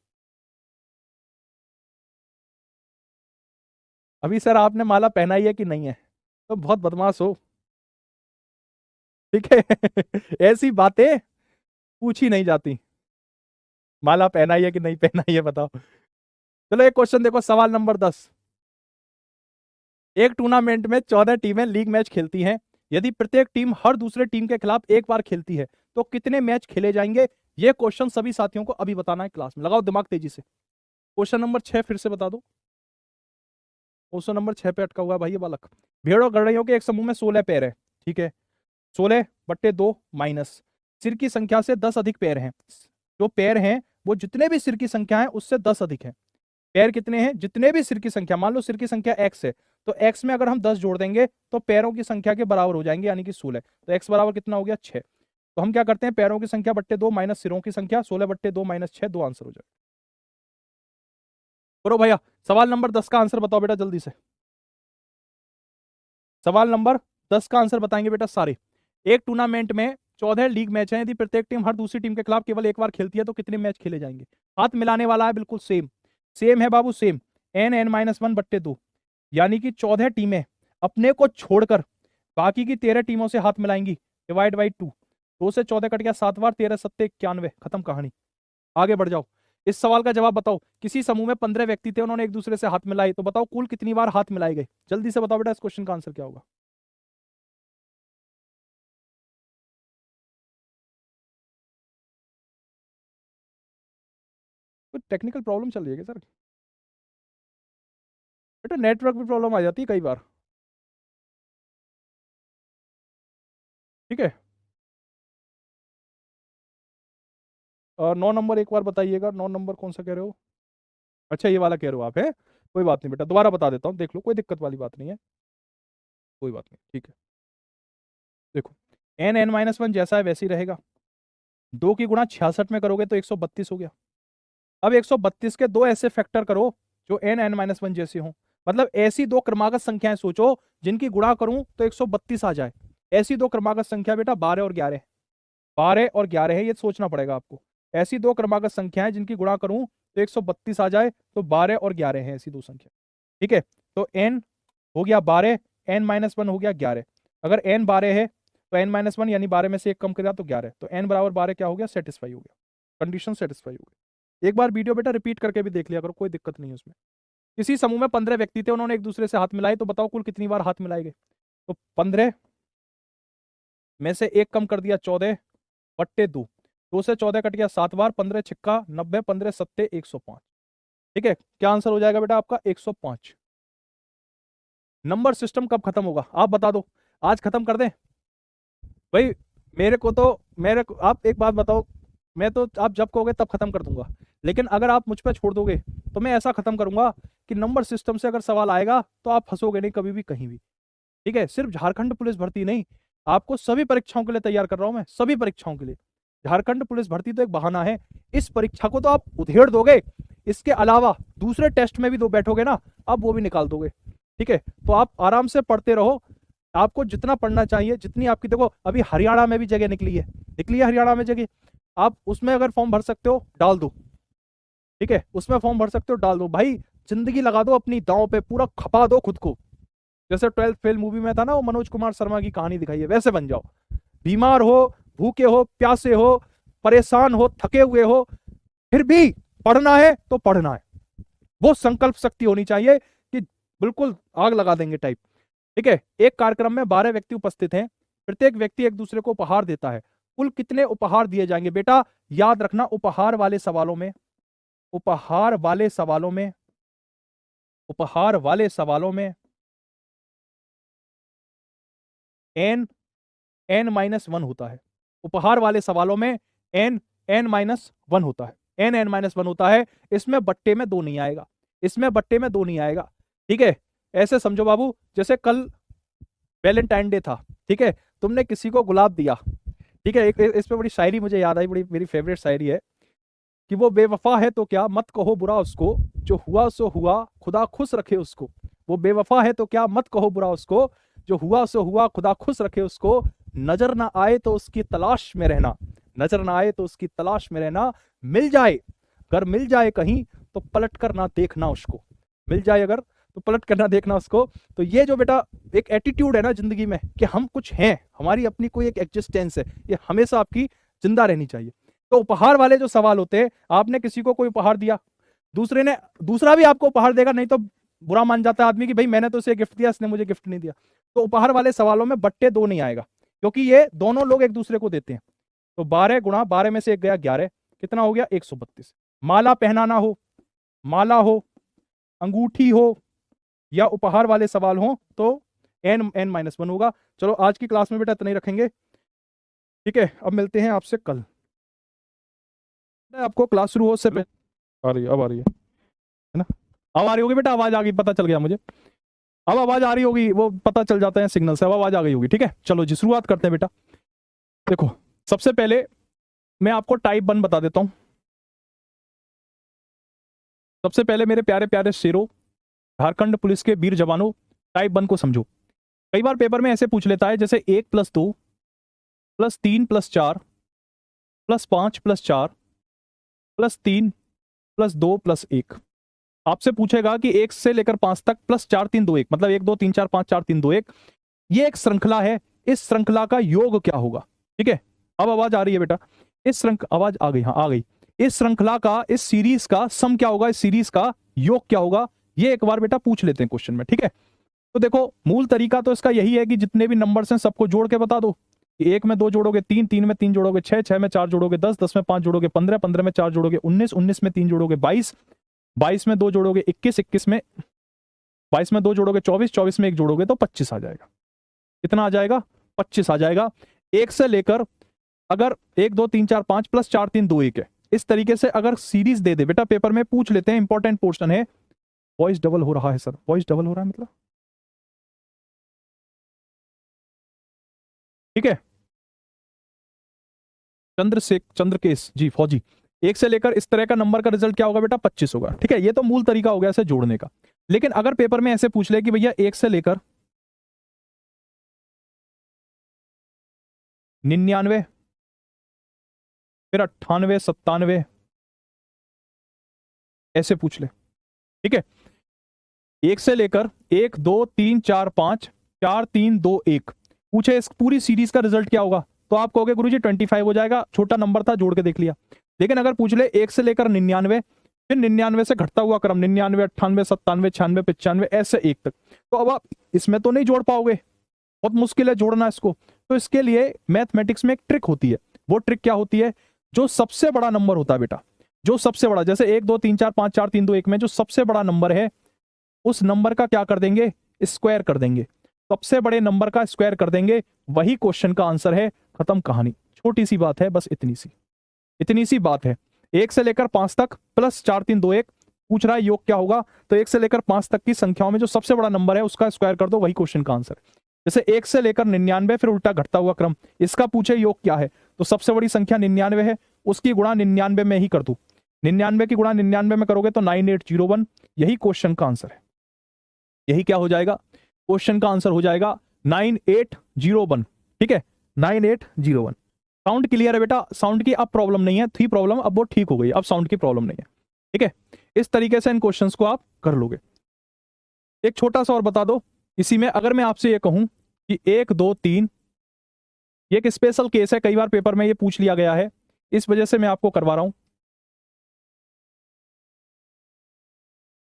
अभी सर आपने माला पहनाई है कि नहीं है? तो बहुत बदमाश हो, ठीक है। ऐसी बातें पूछी नहीं जाती। माला पहनाई है कि नहीं पहनाई है बताओ। चलो एक क्वेश्चन देखो, सवाल नंबर 10। एक टूर्नामेंट में 14 टीमें लीग मैच खेलती हैं। यदि प्रत्येक टीम हर दूसरे टीम के खिलाफ एक बार खेलती है तो कितने मैच खेले जाएंगे? ये क्वेश्चन सभी साथियों को अभी बताना है क्लास में। लगाओ दिमाग तेजी से। क्वेश्चन नंबर 6 फिर से बता दो। क्वेश्चन नंबर 6 पे अटका हुआ है भाई ये बालक। भेड़ और गड़ेड़ियों के एक समूह में 16 पैर है, ठीक है। 16/2 माइनस सिर की संख्या से 10 अधिक पैर हैं। जो पैर हैं वो जितने भी सिर की संख्या है उससे 10 अधिक है। पैर कितने हैं? जितने भी सिर की संख्या, मान लो सिर की संख्या x है तो x में अगर हम 10 जोड़ देंगे तो पैरों की संख्या के बराबर हो जाएंगे, यानी कि 16। तो x बराबर कितना हो गया? 6। तो हम क्या करते हैं, पैरों की संख्या बट्टे 2 माइनस सिरों की संख्या, 16/2 माइनस 6, 2 आंसर हो जाए। करो भैया। सवाल नंबर 10 का आंसर बताओ बेटा जल्दी से। सवाल नंबर 10 का आंसर बताएंगे बेटा सारे। एक टूर्नामेंट में 14 लीग मैच हैं। यदि प्रत्येक टीम हर दूसरी टीम के खिलाफ केवल एक बार खेलती है तो कितने मैच खेले जाएंगे? हाथ मिलाने वाला है बिल्कुल सेम। सेम है बाबू, सेम। n(n-1/2) यानी कि 14 टीमें अपने को छोड़कर बाकी की 13 टीमों से हाथ मिलाएंगी। डिवाइड बाई 2, 2 से 14 कट गया 7 बार, 13 सत्ते 91, खत्म कहानी। आगे बढ़ जाओ। इस सवाल का जवाब बताओ। किसी समूह में 15 व्यक्ति थे, उन्होंने एक दूसरे से हाथ मिलाए, तो बताओ कुल कितनी बार हाथ मिलाए गए? जल्दी से बताओ बेटा इस क्वेश्चन का आंसर क्या होगा। कुछ टेक्निकल प्रॉब्लम चल रही है क्या सर? बेटा नेटवर्क में प्रॉब्लम आ जाती है कई बार, ठीक है। और 9 नंबर एक बार बताइएगा, 9 नंबर कौन सा कह रहे हो? अच्छा ये वाला कह रहे हो आप, है? कोई बात नहीं बेटा, दोबारा बता देता हूँ, देख लो, कोई दिक्कत वाली बात नहीं है, कोई बात नहीं, ठीक है। देखो n(n-1) जैसा है वैसे ही रहेगा। 2 की गुणा 66 में करोगे तो 132 हो गया। अब 132 के दो ऐसे फैक्टर करो जो n(n-1) जैसे हो। मतलब ऐसी दो क्रमागत संख्याएं सोचो जिनकी गुणा करूं तो 132 आ जाए। ऐसी दो क्रमागत संख्या बेटा 12 और 11, 12 और 11 है, ये सोचना पड़ेगा आपको। ऐसी दो क्रमागत संख्याएं जिनकी गुणा करूं तो 132 आ जाए, तो 12 और 11 है ऐसी दो संख्या, ठीक है। तो n हो गया 12, n-1 हो गया 11। अगर n 12 है तो n-1 यानी 12 में से एक कम करा तो 11, तो n बराबर 12 क्या हो गया? सेटिस्फाई हो गया, कंडीशन सेटिस्फाई हो गई। एक बार वीडियो बेटा रिपीट करके भी देख लिया करो, कोई दिक्कत नहीं है उसमें। किसी समूह में 15 व्यक्ति थे, उन्होंने एक दूसरे से हाथ मिलाए, तो बताओ कुल कितनी बार हाथ मिलाए गए? तो 15 में से एक कम कर दिया 14/2, 2 से 14 कट गया 7 बार, 15 छिक्का 90, 15 सत्ते 105, ठीक है। क्या आंसर हो जाएगा बेटा आपका? 105। नंबर सिस्टम कब खत्म होगा आप बता दो, आज खत्म कर दें भाई? मेरे को आप एक बात बताओ, मैं तो आप जब कहोगे तब खत्म कर दूंगा, लेकिन अगर आप मुझ पर छोड़ दोगे तो मैं ऐसा खत्म करूंगा कि नंबर सिस्टम से अगर सवाल आएगा तो आप फंसोगे नहीं कभी भी कहीं भी, ठीक है। सिर्फ झारखंड पुलिस भर्ती नहीं, आपको सभी परीक्षाओं के लिए तैयार कर रहा हूं मैं, सभी परीक्षाओं के लिए। झारखंड पुलिस भर्ती तो एक बहाना है, इस परीक्षा को तो आप उधेड़ दोगे, इसके अलावा दूसरे टेस्ट में भी दो बैठोगे ना, अब वो भी निकाल दोगे, ठीक है। तो आप आराम से पढ़ते रहो, आपको जितना पढ़ना चाहिए, जितनी आपकी, देखो अभी हरियाणा में भी जगह निकली है, हरियाणा में जगह, आप उसमें अगर फॉर्म भर सकते हो डाल दो, ठीक है। उसमें फॉर्म भर सकते हो डाल दो भाई, जिंदगी लगा दो अपनी दांव पे, पूरा खपा दो खुद को। जैसे 12th फेल मूवी में था ना, वो मनोज कुमार शर्मा की कहानी दिखाई है, वैसे बन जाओ। बीमार हो, भूखे हो, प्यासे हो, परेशान हो, थके हुए हो, फिर भी पढ़ना है तो पढ़ना है। वो संकल्प शक्ति होनी चाहिए कि बिल्कुल आग लगा देंगे टाइप, ठीक है। एक कार्यक्रम में 12 व्यक्ति उपस्थित हैं, प्रत्येक व्यक्ति एक दूसरे को उपहार देता है, कुल कितने उपहार दिए जाएंगे? बेटा याद रखना, उपहार वाले सवालों में, उपहार वाले सवालों में, उपहार वाले सवालों में n(n-1) होता है। उपहार वाले सवालों में n(n-1) होता है, n(n-1) होता है। इसमें बट्टे में 2 नहीं आएगा, इसमें बट्टे में 2 नहीं आएगा, ठीक है। ऐसे समझो बाबू, जैसे कल वैलेंटाइन डे था, ठीक है, तुमने किसी को गुलाब दिया, ठीक है। इस पे बड़ी शायरी मुझे याद आई, बड़ी मेरी फेवरेट शायरी है कि वो बेवफा है तो क्या मत कहो बुरा उसको, जो हुआ सो हुआ खुदा खुश रखे उसको। वो बेवफा है तो क्या मत कहो बुरा उसको, जो हुआ सो हुआ खुदा खुश रखे उसको। नजर ना आए तो उसकी तलाश में रहना, नजर ना आए तो उसकी तलाश में रहना। मिल जाए अगर मिल जाए कहीं तो पलट कर ना देखना उसको, मिल जाए अगर तो पलट कर ना देखना उसको। तो ये जो बेटा एक एटीट्यूड है ना जिंदगी में कि हम कुछ हैं, हमारी अपनी कोई एक एग्जिस्टेंस है, ये हमेशा आपकी जिंदा रहनी चाहिए। तो उपहार वाले जो सवाल होते हैं, आपने किसी को कोई उपहार दिया, दूसरा भी आपको उपहार देगा, नहीं तो बुरा मान जाता है आदमी कि भाई मैंने तो उसे गिफ्ट दिया, इसने मुझे गिफ्ट नहीं दिया। तो उपहार वाले सवालों में बट्टे 2 नहीं आएगा, क्योंकि ये दोनों लोग एक दूसरे को देते हैं। तो 12 गुणा 12 में से एक गया 11, कितना हो गया 132। माला पहनाना हो, माला हो, अंगूठी हो, या उपहार वाले सवाल हो तो n-1 होगा। चलो आज की क्लास में बेटा इतना ही रखेंगे, ठीक है। अब मिलते हैं आपसे कल। आपको क्लास शुरू हो से पहले आ रही है, अब आ रही है ना? अब आ रही होगी बेटा, आवाज आ गई, पता चल गया मुझे। अब आवाज आ रही होगी, वो पता चल जाता है सिग्नल से, अब आवाज आ गई होगी, ठीक है। चलो जी शुरुआत करते हैं बेटा। देखो सबसे पहले मैं आपको टाइप 1 बता देता हूं। सबसे पहले मेरे प्यारे प्यारे शेरों, झारखंड पुलिस के वीर जवानों, टाइप 1 को समझो। कई बार पेपर में ऐसे पूछ लेता है जैसे 1 + 2 + 3 + 4 + 5 + 4 + 3 + 2 + 1। आपसे पूछेगा कि 1 से लेकर 5 तक +4 3 2 1, मतलब 1 2 3 4 5 4 3 2 1, ये एक श्रृंखला है। इस श्रृंखला का योग क्या होगा? ठीक है, अब आवाज आ रही है बेटा? इस श्रृंखला, आवाज आ गई? हाँ आ गई। इस श्रृंखला का, इस सीरीज का सम क्या होगा, इस सीरीज का योग क्या होगा, ये एक बार बेटा पूछ लेते हैं क्वेश्चन में, ठीक है। तो देखो मूल तरीका तो इसका यही है कि जितने भी नंबर्स हैं सबको जोड़ के बता दो। 1 में 2 जोड़ोगे 3, 3 में 3 जोड़ोगे 6, 6 में 4 जोड़ोगे 10, 10 में 5 जोड़ोगे 15, 15 में 4 जोड़ोगे 19, 19 में 3 जोड़ोगे 22, 22 में 2 जोड़ोगे 21, 21 में 22 में 2 जोड़ोगे 24, 24 में 1 जोड़ोगे तो 25 आ जाएगा। कितना आ जाएगा? 25 आ जाएगा। 1 से लेकर, अगर 1 2 3 4 5 + 4 3 2 1 है, इस तरीके से अगर सीरीज दे दे बेटा, पेपर में पूछ लेते हैं, इंपॉर्टेंट पोर्शन है। वॉइस डबल हो रहा है सर, वॉइस डबल हो रहा है मतलब, ठीक है। चंद्रकेश जी फौजी, 1 से लेकर इस तरह का नंबर का रिजल्ट क्या होगा बेटा? 25 होगा, ठीक है। ये तो मूल तरीका हो गया इसे जोड़ने का। लेकिन अगर पेपर में ऐसे पूछ ले कि भैया 1 से लेकर 99, फिर 98 97, ऐसे पूछ ले, ठीक है। 1 से लेकर 1 2 3 4 5 4 3 2 1 पूछे, इस पूरी सीरीज का रिजल्ट क्या होगा, तो आप कहोगे गुरुजी 25 हो जाएगा, छोटा नंबर था जोड़ के देख लिया। लेकिन अगर पूछ ले 1 से लेकर 99, फिर 99 से घटता हुआ क्रम 99 98 97 96 95 ऐसे 1 तक, तो अब आप इसमें तो नहीं जोड़ पाओगे, बहुत मुश्किल है जोड़ना इसको। तो इसके लिए मैथमेटिक्स में एक ट्रिक होती है। वो ट्रिक क्या होती है? जो सबसे बड़ा नंबर होता है बेटा, जो सबसे बड़ा, जैसे 1 2 3 4 5 4 3 2 1 में जो सबसे बड़ा नंबर है, उस नंबर का क्या कर देंगे? स्क्वायर कर देंगे। सबसे बड़े नंबर का स्क्वायर कर देंगे, वही क्वेश्चन का आंसर है। खत्म कहानी, छोटी सी बात है, बस इतनी सी बात है। 1 से लेकर 5 तक + 4 3 2 1 पूछ रहा है योग क्या होगा, तो 1 से लेकर 5 तक की संख्याओं में जो सबसे बड़ा नंबर है उसका स्क्वायर कर दो, वही क्वेश्चन का आंसर। जैसे 1 से लेकर 99, फिर उल्टा घटता हुआ क्रम, इसका पूछे योग क्या है, तो सबसे बड़ी संख्या 99 है, उसकी गुणा 99 में ही कर दू। 99 की गुणा 99 में करोगे तो 9801, यही क्वेश्चन का आंसर है। यही क्या हो जाएगा? क्वेश्चन का आंसर हो जाएगा 9801, ठीक है, 9801। साउंड क्लियर है बेटा? साउंड की अब प्रॉब्लम नहीं है, थी प्रॉब्लम, अब वो ठीक हो गई, अब साउंड की प्रॉब्लम नहीं है, ठीक है। इस तरीके से इन क्वेश्चंस को आप कर लोगे। एक छोटा सा और बता दो इसी में, अगर मैं आपसे ये कहूं कि 1 2 3, ये एक स्पेशल केस है, कई बार पेपर में ये पूछ लिया गया है, इस वजह से मैं आपको करवा रहा हूं,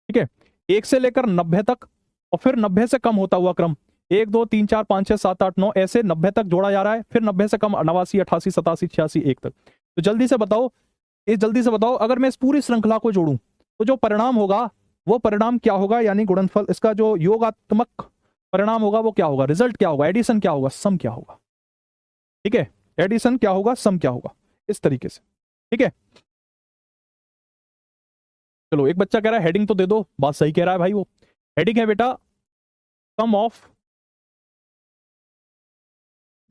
ठीक है। 1 से लेकर 90 तक और फिर 90 से कम होता हुआ क्रम, 1 2 3 4 5 6 7 8 9 ऐसे 90 तक जोड़ा जा रहा है, फिर 90 से कम 89 88 87 86 1 तक। तो जल्दी से बताओ, अगर मैं इस पूरी श्रृंखला को जोड़ूं तो जो परिणाम होगा वो परिणाम क्या होगा, यानी गुणनफल, इसका जो योगात्मक परिणाम होगा वो क्या होगा, रिजल्ट क्या होगा, एडिशन क्या होगा, सम क्या होगा, ठीक है। एडिशन क्या होगा, सम क्या होगा, इस तरीके से, ठीक है। चलो एक बच्चा कह रहा है हेडिंग तो दे दो, बात सही कह रहा है भाई वो। हेडिंग है बेटा सम ऑफ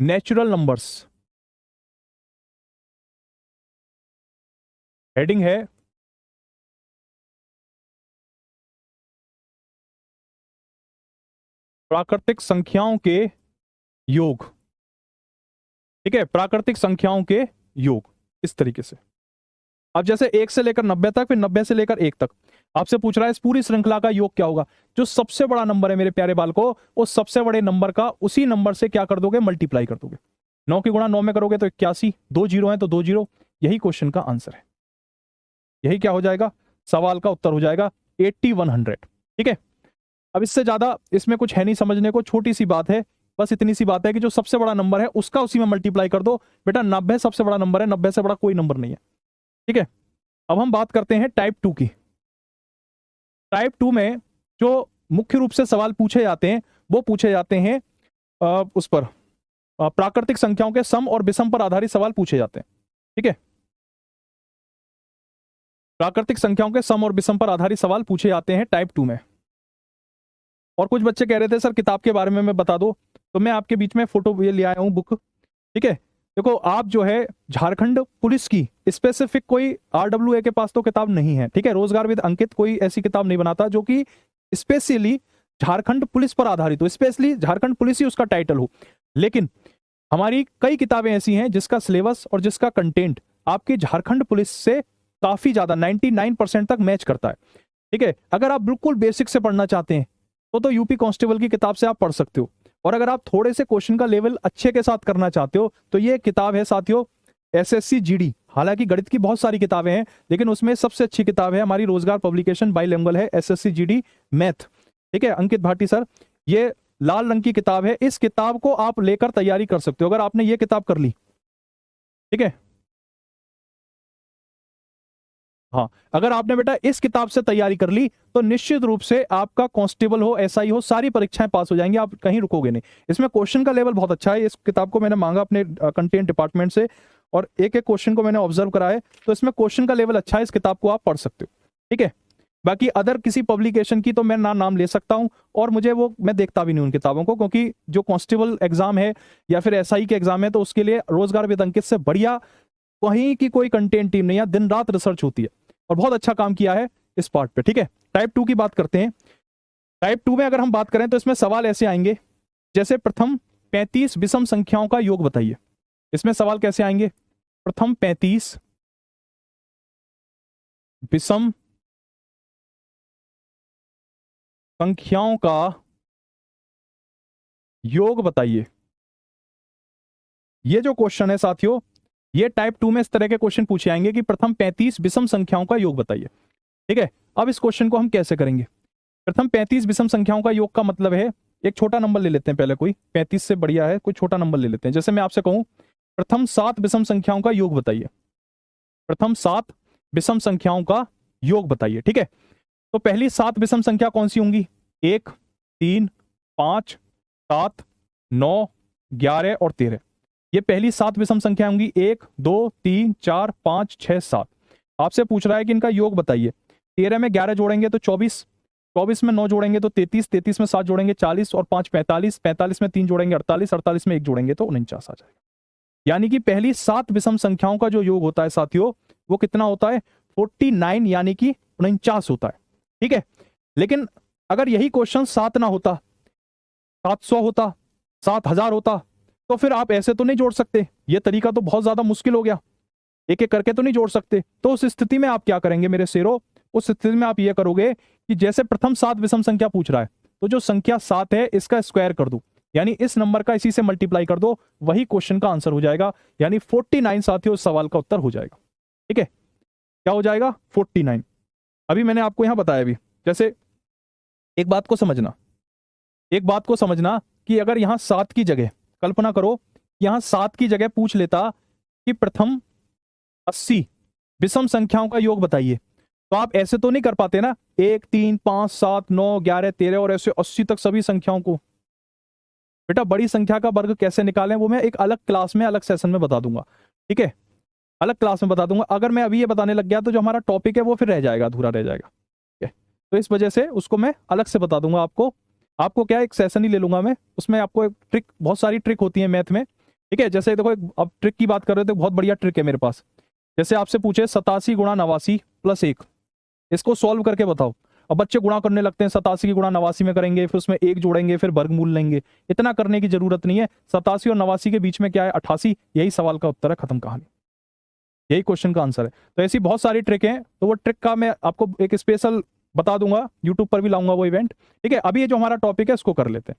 नेचुरल नंबर्स, हेडिंग है प्राकृतिक संख्याओं के योग, ठीक है, प्राकृतिक संख्याओं के योग, इस तरीके से। अब जैसे 1 से लेकर 90 तक, फिर 90 से लेकर 1 तक, आपसे पूछ रहा है इस पूरी श्रृंखला का योग क्या होगा। जो सबसे बड़ा नंबर है मेरे प्यारे बालको, उस सबसे बड़े नंबर का उसी नंबर से क्या कर दोगे, मल्टीप्लाई कर दोगे। 9 की गुणा 9 में करोगे तो 81, 2 जीरो है तो 2 जीरो, यही क्वेश्चन का आंसर है। यही क्या हो जाएगा, सवाल का उत्तर हो जाएगा 8100, ठीक है। अब इससे ज्यादा इसमें कुछ है नहीं समझने को, छोटी सी बात है, बस इतनी सी बात है कि जो सबसे बड़ा नंबर है उसका उसी में मल्टीप्लाई कर दो। बेटा 90 सबसे बड़ा नंबर है, 90 से बड़ा कोई नंबर नहीं है। ठीक है, अब हम बात करते हैं टाइप 2 की। टाइप 2 में जो मुख्य रूप से सवाल पूछे जाते हैं वो पूछे जाते हैं उस पर प्राकृतिक संख्याओं के सम और विषम पर आधारित सवाल पूछे जाते हैं। ठीक है, प्राकृतिक संख्याओं के सम और विषम पर आधारित सवाल पूछे जाते हैं टाइप 2 में। और कुछ बच्चे कह रहे थे सर किताब के बारे में मैं बता दो, तो मैं आपके बीच में फोटो ये ले आया हूं बुक। ठीक है, देखो आप जो है झारखंड पुलिस की स्पेसिफिक कोई RWA के पास तो किताब नहीं है। ठीक है, रोजगार विद अंकित कोई ऐसी किताब नहीं बनाता जो कि स्पेशली झारखंड पुलिस पर आधारित हो, स्पेशली झारखंड पुलिस ही उसका टाइटल हो। लेकिन हमारी कई किताबें ऐसी हैं जिसका सिलेबस और जिसका कंटेंट आपकी झारखंड पुलिस से काफी ज्यादा 99% तक मैच करता है। ठीक है, अगर आप बिल्कुल बेसिक से पढ़ना चाहते हैं तो यूपी कांस्टेबल की किताब से आप पढ़ सकते हो, और अगर आप थोड़े से क्वेश्चन का लेवल अच्छे के साथ करना चाहते हो तो ये किताब है साथियों SSC GD। हालांकि गणित की बहुत सारी किताबें हैं लेकिन उसमें सबसे अच्छी किताब है हमारी रोजगार पब्लिकेशन बाइलिंगुअल है SSC GD मैथ। ठीक है, अंकित भाटी सर, ये लाल रंग की किताब है, इस किताब को आप लेकर तैयारी कर सकते हो अगर आपने ये किताब कर ली। ठीक है, हाँ, अगर आपने बेटा इस किताब से तैयारी कर ली तो निश्चित रूप से आपका कांस्टेबल हो SI हो सारी परीक्षाएं पास हो जाएंगी, आप कहीं रुकोगे नहीं। इसमें क्वेश्चन का लेवल बहुत अच्छा है। इस किताब को मैंने मांगा अपने कंटेंट डिपार्टमेंट से और एक एक क्वेश्चन को मैंने ऑब्जर्व करा है, तो इसमें क्वेश्चन का लेवल अच्छा है, इस किताब को आप पढ़ सकते हो। ठीक है, बाकी अदर किसी पब्लिकेशन की तो मैं नाम ले सकता हूं, और मुझे वो मैं देखता भी नहीं उन किताबों को, क्योंकि जो कांस्टेबल एग्जाम है या फिर SI के एग्जाम है तो उसके लिए रोजगार विद अंकित से बढ़िया कहीं की कोई कंटेंट टीम नहीं है, दिन रात रिसर्च होती है और बहुत अच्छा काम किया है इस पार्ट पे। ठीक है, टाइप 2 की बात करते हैं। टाइप 2 में अगर हम बात करें तो इसमें सवाल ऐसे आएंगे जैसे प्रथम 35 विषम संख्याओं का योग बताइए। इसमें सवाल कैसे आएंगे, प्रथम 35 विषम संख्याओं का योग बताइए। ये जो क्वेश्चन है साथियों, ये टाइप 2 में इस तरह के क्वेश्चन पूछे आएंगे कि प्रथम 35 विषम संख्याओं का योग बताइए। ठीक है, अब इस क्वेश्चन को हम कैसे करेंगे। प्रथम 35 विषम संख्याओं का योग का मतलब है, एक छोटा नंबर ले लेते हैं पहले, कोई 35 से बढ़िया है, कोई छोटा नंबर ले लेते हैं। जैसे मैं आपसे कहूं प्रथम 7 विषम संख्याओं का योग बताइए, प्रथम 7 विषम संख्याओं का योग बताइए। ठीक है, तो पहली 7 विषम संख्या कौन सी होंगी, 1 3 5 7 9 11 और 13। ये पहली 7 विषम संख्या होंगी, 1 2 3 4 5 6 7। आपसे पूछ रहा है कि इनका योग बताइए। 13 में 11 जोड़ेंगे तो 24, 24 में 9 जोड़ेंगे तो 33, 33 में 7 जोड़ेंगे 40 और 5 45, 45 में 3 जोड़ेंगे 48, 48 में 1 जोड़ेंगे तो 49 आ जाएगा। यानी कि पहली 7 विषम संख्याओं का जो योग होता है साथियों वो कितना होता है, 49 यानी कि 49 होता है। ठीक है, लेकिन अगर यही क्वेश्चन 7 ना होता, 700 होता, 7000 होता, तो फिर आप ऐसे तो नहीं जोड़ सकते, ये तरीका तो बहुत ज्यादा मुश्किल हो गया, एक एक करके तो नहीं जोड़ सकते। तो उस स्थिति में आप क्या करेंगे मेरे शेरों, उस स्थिति में आप ये करोगे कि जैसे प्रथम 7 विषम संख्या पूछ रहा है तो जो संख्या 7 है इसका स्क्वायर कर दो, यानी इस नंबर का इसी से मल्टीप्लाई कर दो, वही क्वेश्चन का आंसर हो जाएगा, यानी 49 साथियों इस सवाल का उत्तर हो जाएगा। ठीक है, क्या हो जाएगा, 49। अभी मैंने आपको यहां बताया भी, जैसे एक बात को समझना, एक बात को समझना कि अगर यहां 7 की जगह, कल्पना करो यहां 7 की जगह पूछ लेता कि प्रथम 80 विषम संख्याओं का योग बताइए, तो आप ऐसे तो नहीं कर पाते ना, 1 3 5 7 9 11 13 और ऐसे 80 तक सभी संख्याओं को। बेटा बड़ी संख्या का वर्ग कैसे निकालें वो मैं एक अलग क्लास में अलग सेशन में बता दूंगा। ठीक है, अलग क्लास में बता दूंगा। अगर मैं अभी ये बताने लग गया तो जो हमारा टॉपिक है वो फिर रह जाएगा, अधूरा रह जाएगा। ठीक है, तो इस वजह से उसको मैं अलग से बता दूंगा आपको। आपको क्या एक सेशन ही ले लूंगा मैं, उसमें आपको एक ट्रिक, बहुत सारी ट्रिक होती है मैथ में। ठीक है, जैसे देखो अब ट्रिक की बात कर रहे थे, बहुत बढ़िया ट्रिक है मेरे पास। जैसे आपसे पूछे 87 गुणा 89 प्लस 1, इसको सॉल्व करके बताओ। अब बच्चे गुणा करने लगते हैं, 87 की गुणा 89 में करेंगे, फिर उसमें 1 जोड़ेंगे, फिर वर्गमूल लेंगे। इतना करने की जरूरत नहीं है, 87 और 89 के बीच में क्या है, 88, यही सवाल का उत्तर है, खत्म कहानी, यही क्वेश्चन का आंसर है। तो ऐसी बहुत सारी ट्रिक हैं, तो वो ट्रिक का मैं आपको एक स्पेशल बता दूंगा, यूट्यूब पर भी लाऊंगा वो इवेंट। ठीक है, अभी ये जो हमारा टॉपिक है इसको कर लेते हैं।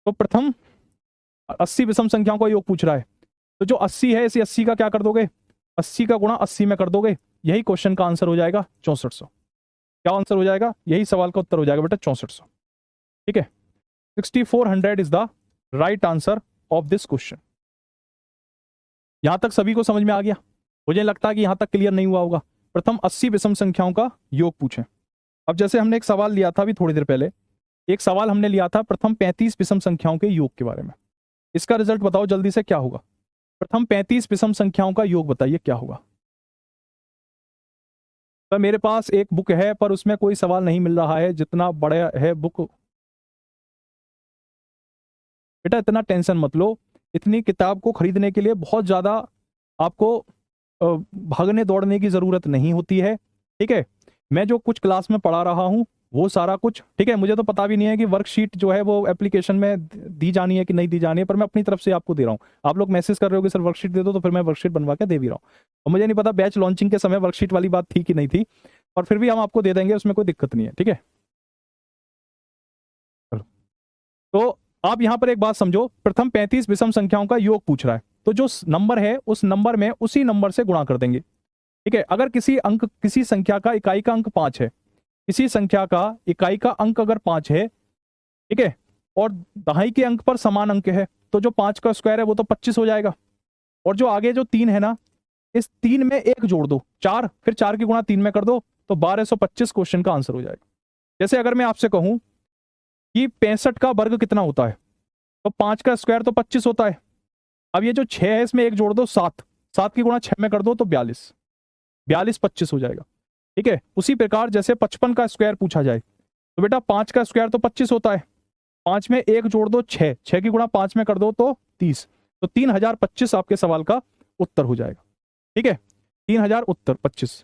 तो प्रथम 80 विषम संख्याओं का योग पूछ रहा है, तो जो 80 है इसी 80 का क्या कर दोगे, 80 का गुणा 80 में कर दोगे, यही क्वेश्चन का आंसर हो जाएगा 6400। क्या आंसर हो जाएगा? यही सवाल का उत्तर हो जाएगा बेटा 6400। ठीक है, 6400 is the right answer of this question. यहां तक सभी को समझ में आ गया? मुझे लगता है कि यहां तक क्लियर नहीं हुआ होगा। प्रथम 80 विषम संख्याओं का योग पूछें। अब जैसे हमने एक सवाल लिया था अभी थोड़ी देर पहले, एक सवाल हमने लिया था प्रथम 35 विषम संख्याओं के योग के बारे में। इसका रिजल्ट बताओ जल्दी से, क्या होगा? प्रथम 35 विषम संख्याओं का योग बताइए क्या होगा। तो मेरे पास एक बुक है पर उसमें कोई सवाल नहीं मिल रहा है, जितना बड़ा है बुक। बेटा इतना टेंशन मत लो, इतनी किताब को खरीदने के लिए बहुत ज्यादा आपको भागने दौड़ने की जरूरत नहीं होती है। ठीक है, मैं जो कुछ क्लास में पढ़ा रहा हूं वो सारा कुछ ठीक है। मुझे तो पता भी नहीं है कि वर्कशीट जो है वो एप्लीकेशन में दी जानी है कि नहीं दी जानी है, पर मैं अपनी तरफ से आपको दे रहा हूं। आप लोग मैसेज कर रहे हो कि सर वर्कशीट दे दो, तो फिर मैं वर्कशीट बनवा के दे भी रहा हूं। और मुझे नहीं पता बैच लॉन्चिंग के समय वर्कशीट वाली बात थी कि नहीं थी, और फिर भी हम आपको दे देंगे, उसमें कोई दिक्कत नहीं है। ठीक है, तो आप यहां पर एक बात समझो, प्रथम 35 विषम संख्याओं का योग पूछ रहा है, तो जो नंबर है उस नंबर में उसी नंबर से गुणा कर देंगे। ठीक है, अगर किसी संख्या का इकाई का अंक 5 है, किसी संख्या का इकाई का अंक अगर 5 है, ठीक है, और दहाई के अंक पर समान अंक है, तो जो 5 का स्क्वायर है वो तो 25 हो जाएगा। और जो आगे जो 3 है ना, इस 3 में 1 जोड़ दो, 4, फिर 4 की गुणा 3 में कर दो, तो 1225 क्वेश्चन का आंसर हो जाएगा। जैसे अगर मैं आपसे कहूं कि 65 का वर्ग कितना होता है, तो 5 का स्क्वायर तो 25 होता है। अब ये जो 6 है इसमें 1 जोड़ दो, 7, 7 की गुणा 6 में कर दो तो 42, 42 25 हो जाएगा। ठीक है, उसी प्रकार जैसे 55 का स्क्वायर पूछा जाए, तो बेटा 5 का स्क्वायर तो 25 होता है, 5 में 1 जोड़ दो 6, 6 की गुणा 5 में कर दो तो 30, तो 3025 आपके सवाल का उत्तर हो जाएगा। ठीक है, 3000 उत्तर 25।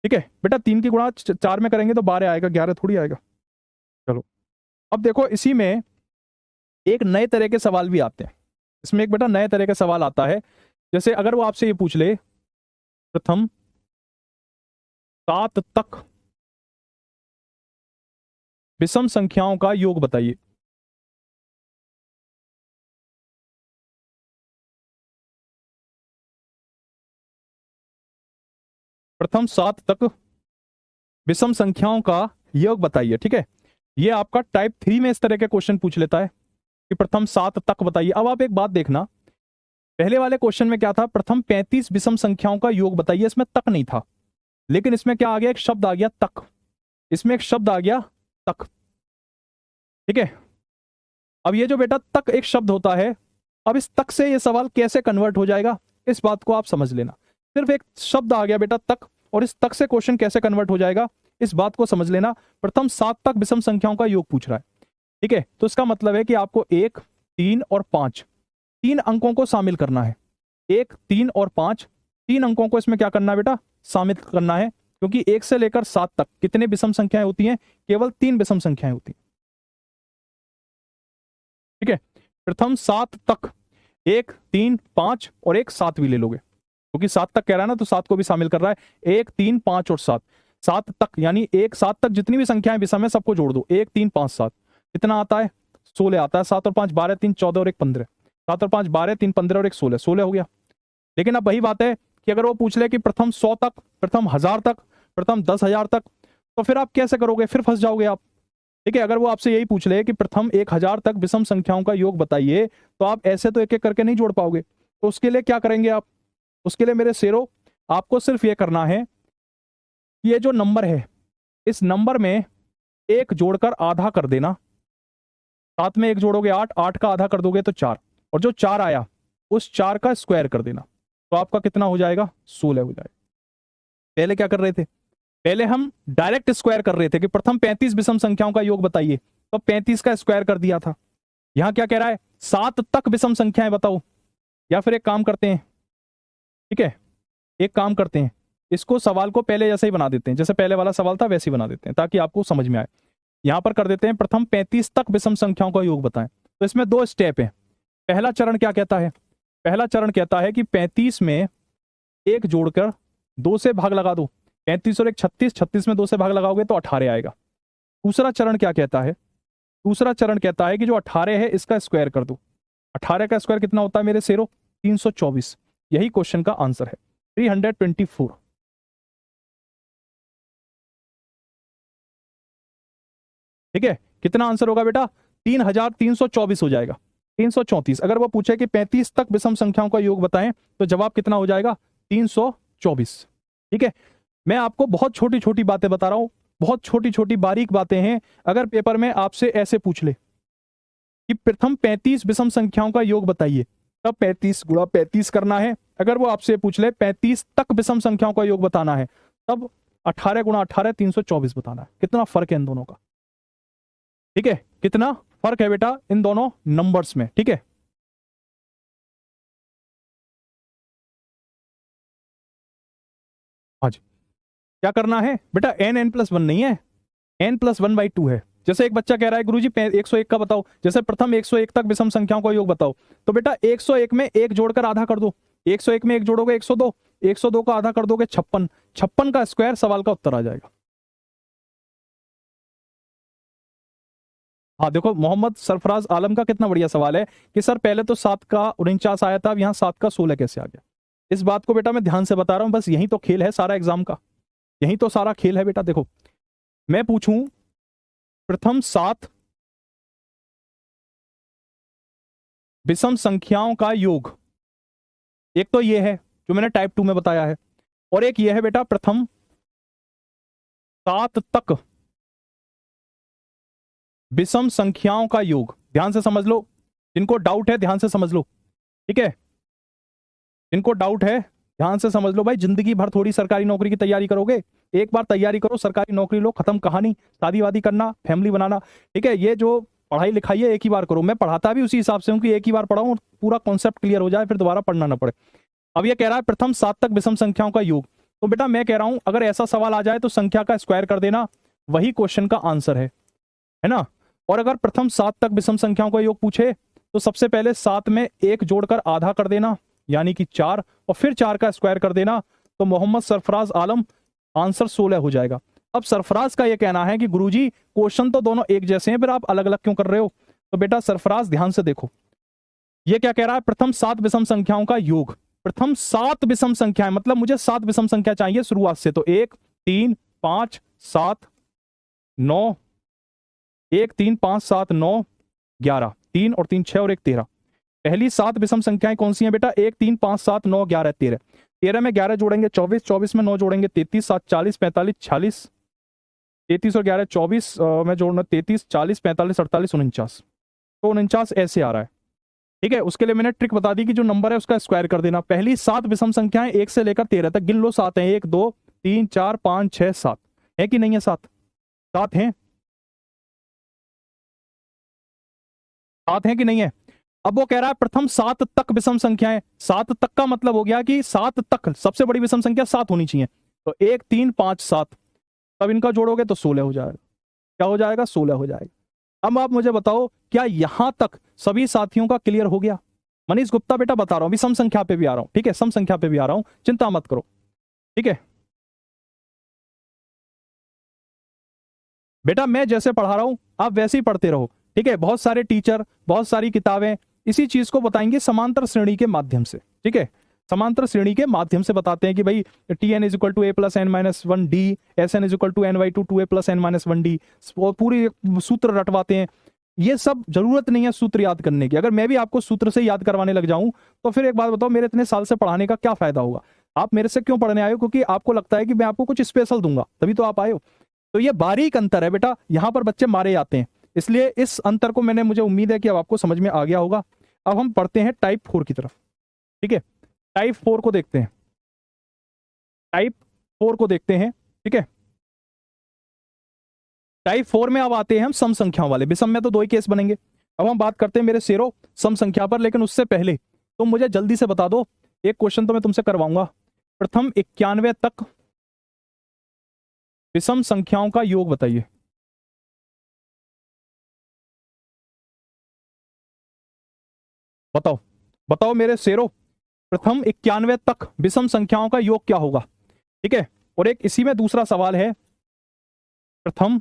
ठीक है बेटा, 3 की गुणा 4 में करेंगे तो 12 आएगा, 11 थोड़ी आएगा। चलो अब देखो, इसी में एक नए तरह के सवाल भी आते हैं। इसमें एक बेटा नए तरह का सवाल आता है, जैसे अगर वो आपसे ये पूछ ले प्रथम 7 तक विषम संख्याओं का योग बताइए। प्रथम 7 तक विषम संख्याओं का योग बताइए। ठीक है, ये आपका टाइप 3 में इस तरह के क्वेश्चन पूछ लेता है कि प्रथम 7 तक बताइए। अब आप एक बात देखना, पहले वाले क्वेश्चन में क्या था, प्रथम 35 विषम संख्याओं का योग बताइए, इसमें तक नहीं था, लेकिन इसमें क्या आ गया, एक शब्द आ गया तक, इसमें एक शब्द आ गया तक। ठीक है, अब ये जो बेटा तक एक शब्द होता है, अब इस तक से ये सवाल कैसे कन्वर्ट हो जाएगा, इस बात को आप समझ लेना। सिर्फ एक शब्द आ गया बेटा तक, और इस तक से क्वेश्चन कैसे कन्वर्ट हो जाएगा इस बात को समझ लेना। प्रथम 7 तक विषम संख्याओं का योग पूछ रहा है। ठीक है, तो इसका मतलब है कि आपको 1, 3 और 5 तीन अंकों को शामिल करना है। 1, 3 और 5 तीन अंकों को इसमें क्या करना है बेटा, शामिल करना है, क्योंकि 1 से लेकर 7 तक कितने विषम संख्याएं होती हैं, केवल 3 विषम संख्याएं होती हैं। ठीक है, प्रथम 7 तक 1, 3, 5 और एक 7 भी ले लोगे, क्योंकि 7 तक कह रहा है ना, तो 7 को भी शामिल कर रहा है। 1, 3, 5 और 7, 7 तक यानी 1, 7 तक जितनी भी संख्याएं विषम है सबको जोड़ दो। 1, 3, 5, 7 कितना आता है, 16 आता है। 7 और 5 12, 3 14 और 1 15, 7 और 5 12, 3 15 और 1 16, 16 हो गया। लेकिन अब वही बात है कि अगर वो पूछ ले कि प्रथम 100 तक, प्रथम 1000 तक, प्रथम 10,000 तक, तो फिर आप कैसे करोगे, फिर फंस जाओगे आप। ठीक है, अगर वो आपसे यही पूछ ले कि प्रथम 1000 तक विषम संख्याओं का योग बताइए, तो आप ऐसे तो एक एक करके नहीं जोड़ पाओगे। तो उसके लिए क्या करेंगे आप, उसके लिए मेरे शेरो आपको सिर्फ ये करना है, ये जो नंबर है इस नंबर में 1 जोड़कर आधा कर देना। 7 में 1 जोड़ोगे 8, 8 का आधा कर दोगे तो 4, और जो 4 आया उस 4 का स्क्वायर कर देना, तो आपका कितना हो जाएगा, 16 हो जाएगा। पहले क्या कर रहे थे, पहले हम डायरेक्ट स्क्वायर कर रहे थे कि प्रथम 35 विषम संख्याओं का योग बताइए, तो 35 का स्क्वायर कर दिया था। यहां क्या कह रहा है, 7 तक विषम संख्याएं बताओ। या फिर एक काम करते हैं, ठीक है, एक काम करते हैं, इसको सवाल को पहले जैसे ही बना देते हैं, जैसे पहले वाला सवाल था वैसे ही बना देते हैं ताकि आपको समझ में आए। यहां पर कर देते हैं प्रथम 35 तक विषम संख्याओं का योग बताएं। तो इसमें 2 स्टेप है। पहला चरण क्या कहता है, पहला चरण कहता है कि 35 में 1 जोड़कर 2 से भाग लगा दो। 35 और 1 36, 36 में 2 से भाग लगाओगे तो 18 आएगा। दूसरा चरण क्या कहता है, दूसरा चरण कहता है कि जो 18 है इसका स्क्वायर कर दो। 18 का स्क्वायर कितना होता है मेरे शेरो, 324। यही क्वेश्चन का आंसर है, 324। ठीक है, कितना आंसर होगा बेटा? 3324 हो जाएगा, 334। अगर वो पूछे कि 35 तक विषम संख्याओं का योग बताएं तो जवाब कितना हो जाएगा? 324। ठीक है, मैं आपको बहुत छोटी छोटी बातें बता रहा हूं, बहुत छोटी छोटी बारीक बातें हैं। अगर पेपर में आपसे ऐसे पूछ ले कि प्रथम 35 विषम संख्याओं का योग बताइए, तब 35 गुणा 35 करना है। अगर वो आपसे पूछ ले 35 तक विषम संख्याओं का योग बताना है, तब 18 गुणा 18 324 बताना है। कितना फर्क है इन दोनों का? ठीक है, कितना फर्क है बेटा इन दोनों नंबर्स में? ठीक है, हाँ जी। क्या करना है बेटा? n+1 नहीं है, n+1/2 है। जैसे एक बच्चा कह रहा है गुरुजी 101 का बताओ, जैसे प्रथम 101 तक विषम संख्याओं का योग बताओ, तो बेटा 101 में एक जोड़कर आधा कर दो। 101 में एक जोड़ोगे 102, 102 का आधा कर दोगे 56, 56 का स्क्वायर सवाल का उत्तर आ जाएगा। हाँ देखो, मोहम्मद सरफराज आलम का कितना बढ़िया सवाल है कि सर पहले तो 7 का 49 आया था, अब यहाँ 7 का 16 कैसे आ गया? इस बात को बेटा मैं ध्यान से बता रहा हूं, बस यही तो खेल है सारा एग्जाम का, यही तो सारा खेल है बेटा। देखो, मैं पूछूं प्रथम 7 विषम संख्याओं का योग, एक तो ये है जो मैंने टाइप 2 में बताया है, और एक ये है बेटा प्रथम 7 तक विषम संख्याओं का योग। ध्यान से समझ लो, जिनको डाउट है ध्यान से समझ लो, ठीक है? जिनको डाउट है ध्यान से समझ लो भाई, जिंदगी भर थोड़ी सरकारी नौकरी की तैयारी करोगे, एक बार तैयारी करो, सरकारी नौकरी लो, खत्म कहानी, शादी वादी करना, फैमिली बनाना। ठीक है, ये जो पढ़ाई लिखाई है एक ही बार करो। मैं पढ़ाता भी उसी हिसाब से हूं कि एक ही बार पढ़ाऊं, पूरा कॉन्सेप्ट क्लियर हो जाए, फिर दोबारा पढ़ना ना पड़े। अब ये कह रहा है प्रथम 7 तक विषम संख्याओं का योग, तो बेटा मैं कह रहा हूं अगर ऐसा सवाल आ जाए तो संख्या का स्क्वायर कर देना, वही क्वेश्चन का आंसर है ना? और अगर प्रथम 7 तक विषम संख्याओं का योग पूछे तो सबसे पहले 7 में एक जोड़कर आधा कर देना, यानी कि 4, और फिर 4 का स्क्वायर कर देना, तो मोहम्मद सरफराज आलम आंसर 16 हो जाएगा। अब सरफराज का यह कहना है कि गुरुजी क्वेश्चन तो दोनों एक जैसे हैं, फिर आप अलग अलग क्यों कर रहे हो? तो बेटा सरफराज ध्यान से देखो, ये क्या कह रहा है? प्रथम 7 विषम संख्याओं का योग, प्रथम 7 विषम संख्याएं, मतलब मुझे 7 विषम संख्या चाहिए शुरुआत से, तो 1 3 5 7 9, 1 3 5 7 9 11, 3 और 3 6 और 1 13। पहली 7 विषम संख्याएं कौन सी हैं बेटा? 1 3 5 7 9 11 13। 13 में 11 जोड़ेंगे 24, 24 में 9 जोड़ेंगे 33, 7 40 45 46, 33 और 11 24 में जोड़ना 33 40 45 48 49, तो 49 ऐसे आ रहा है। ठीक है, उसके लिए मैंने ट्रिक बता दी कि जो नंबर है उसका स्क्वायर कर देना। पहली 7 विषम संख्याएं 1 से लेकर 13 तक, गिन लो 7 है, 1 2 3 4 5 6 7, है कि नहीं है? 7 7 हैं, 7 हैं कि नहीं है? अब वो कह रहा है प्रथम 7 तक विषम संख्याएं, 7 तक का मतलब हो गया कि 7 तक सबसे बड़ी विषम संख्या 7 होनी चाहिए, तो 1 3 5 7, तब इनका जोड़ोगे तो 16 हो जाएगा। क्या हो जाएगा? 16 हो जाएगा। अब आप मुझे बताओ क्या यहां तक सभी साथियों का क्लियर हो गया? मनीष गुप्ता बेटा बता रहा हूं, अभी सम संख्या पे भी आ रहा हूं, ठीक है? सम संख्या पे भी आ रहा हूं, चिंता मत करो, ठीक है? बेटा मैं जैसे पढ़ा रहा हूं आप वैसे ही पढ़ते रहो, ठीक है? बहुत सारे टीचर, बहुत सारी किताबें इसी चीज को बताएंगे समांतर श्रेणी के माध्यम से, ठीक है? समांतर श्रेणी के माध्यम से बताते हैं कि भाई Tn is equal to a plus n minus one d, Sn is equal to n/2 2a plus n minus one d, पूरी सूत्र रटवाते हैं। ये सब जरूरत नहीं है सूत्र याद करने की। अगर मैं भी आपको सूत्र से याद करवाने लग जाऊं तो फिर एक बात बताओ, मेरे इतने साल से पढ़ाने का क्या फायदा होगा? आप मेरे से क्यों पढ़ने आए हो? क्योंकि आपको लगता है कि मैं आपको कुछ स्पेशल दूंगा, तभी तो आप आए हो। तो ये बारीक अंतर है बेटा, यहां पर बच्चे मारे जाते हैं, इसलिए इस अंतर को मुझे उम्मीद है कि अब आपको समझ में आ गया होगा। अब हम पढ़ते हैं टाइप 4 की तरफ, ठीक है? टाइप 4 को देखते हैं, टाइप 4 को देखते हैं, ठीक है? टाइप 4 में अब आते हैं हम सम संख्याओं वाले। विषम में तो 2 ही केस बनेंगे। अब हम बात करते हैं मेरे शेरों सम संख्या पर, लेकिन उससे पहले तुम मुझे जल्दी से बता दो, एक क्वेश्चन तो मैं तुमसे करवाऊंगा, प्रथम 91 तक विषम संख्याओं का योग बताइए। बताओ बताओ मेरे शेरों, प्रथम 91 तक विषम संख्याओं का योग क्या होगा? ठीक है, और एक इसी में दूसरा सवाल है, प्रथम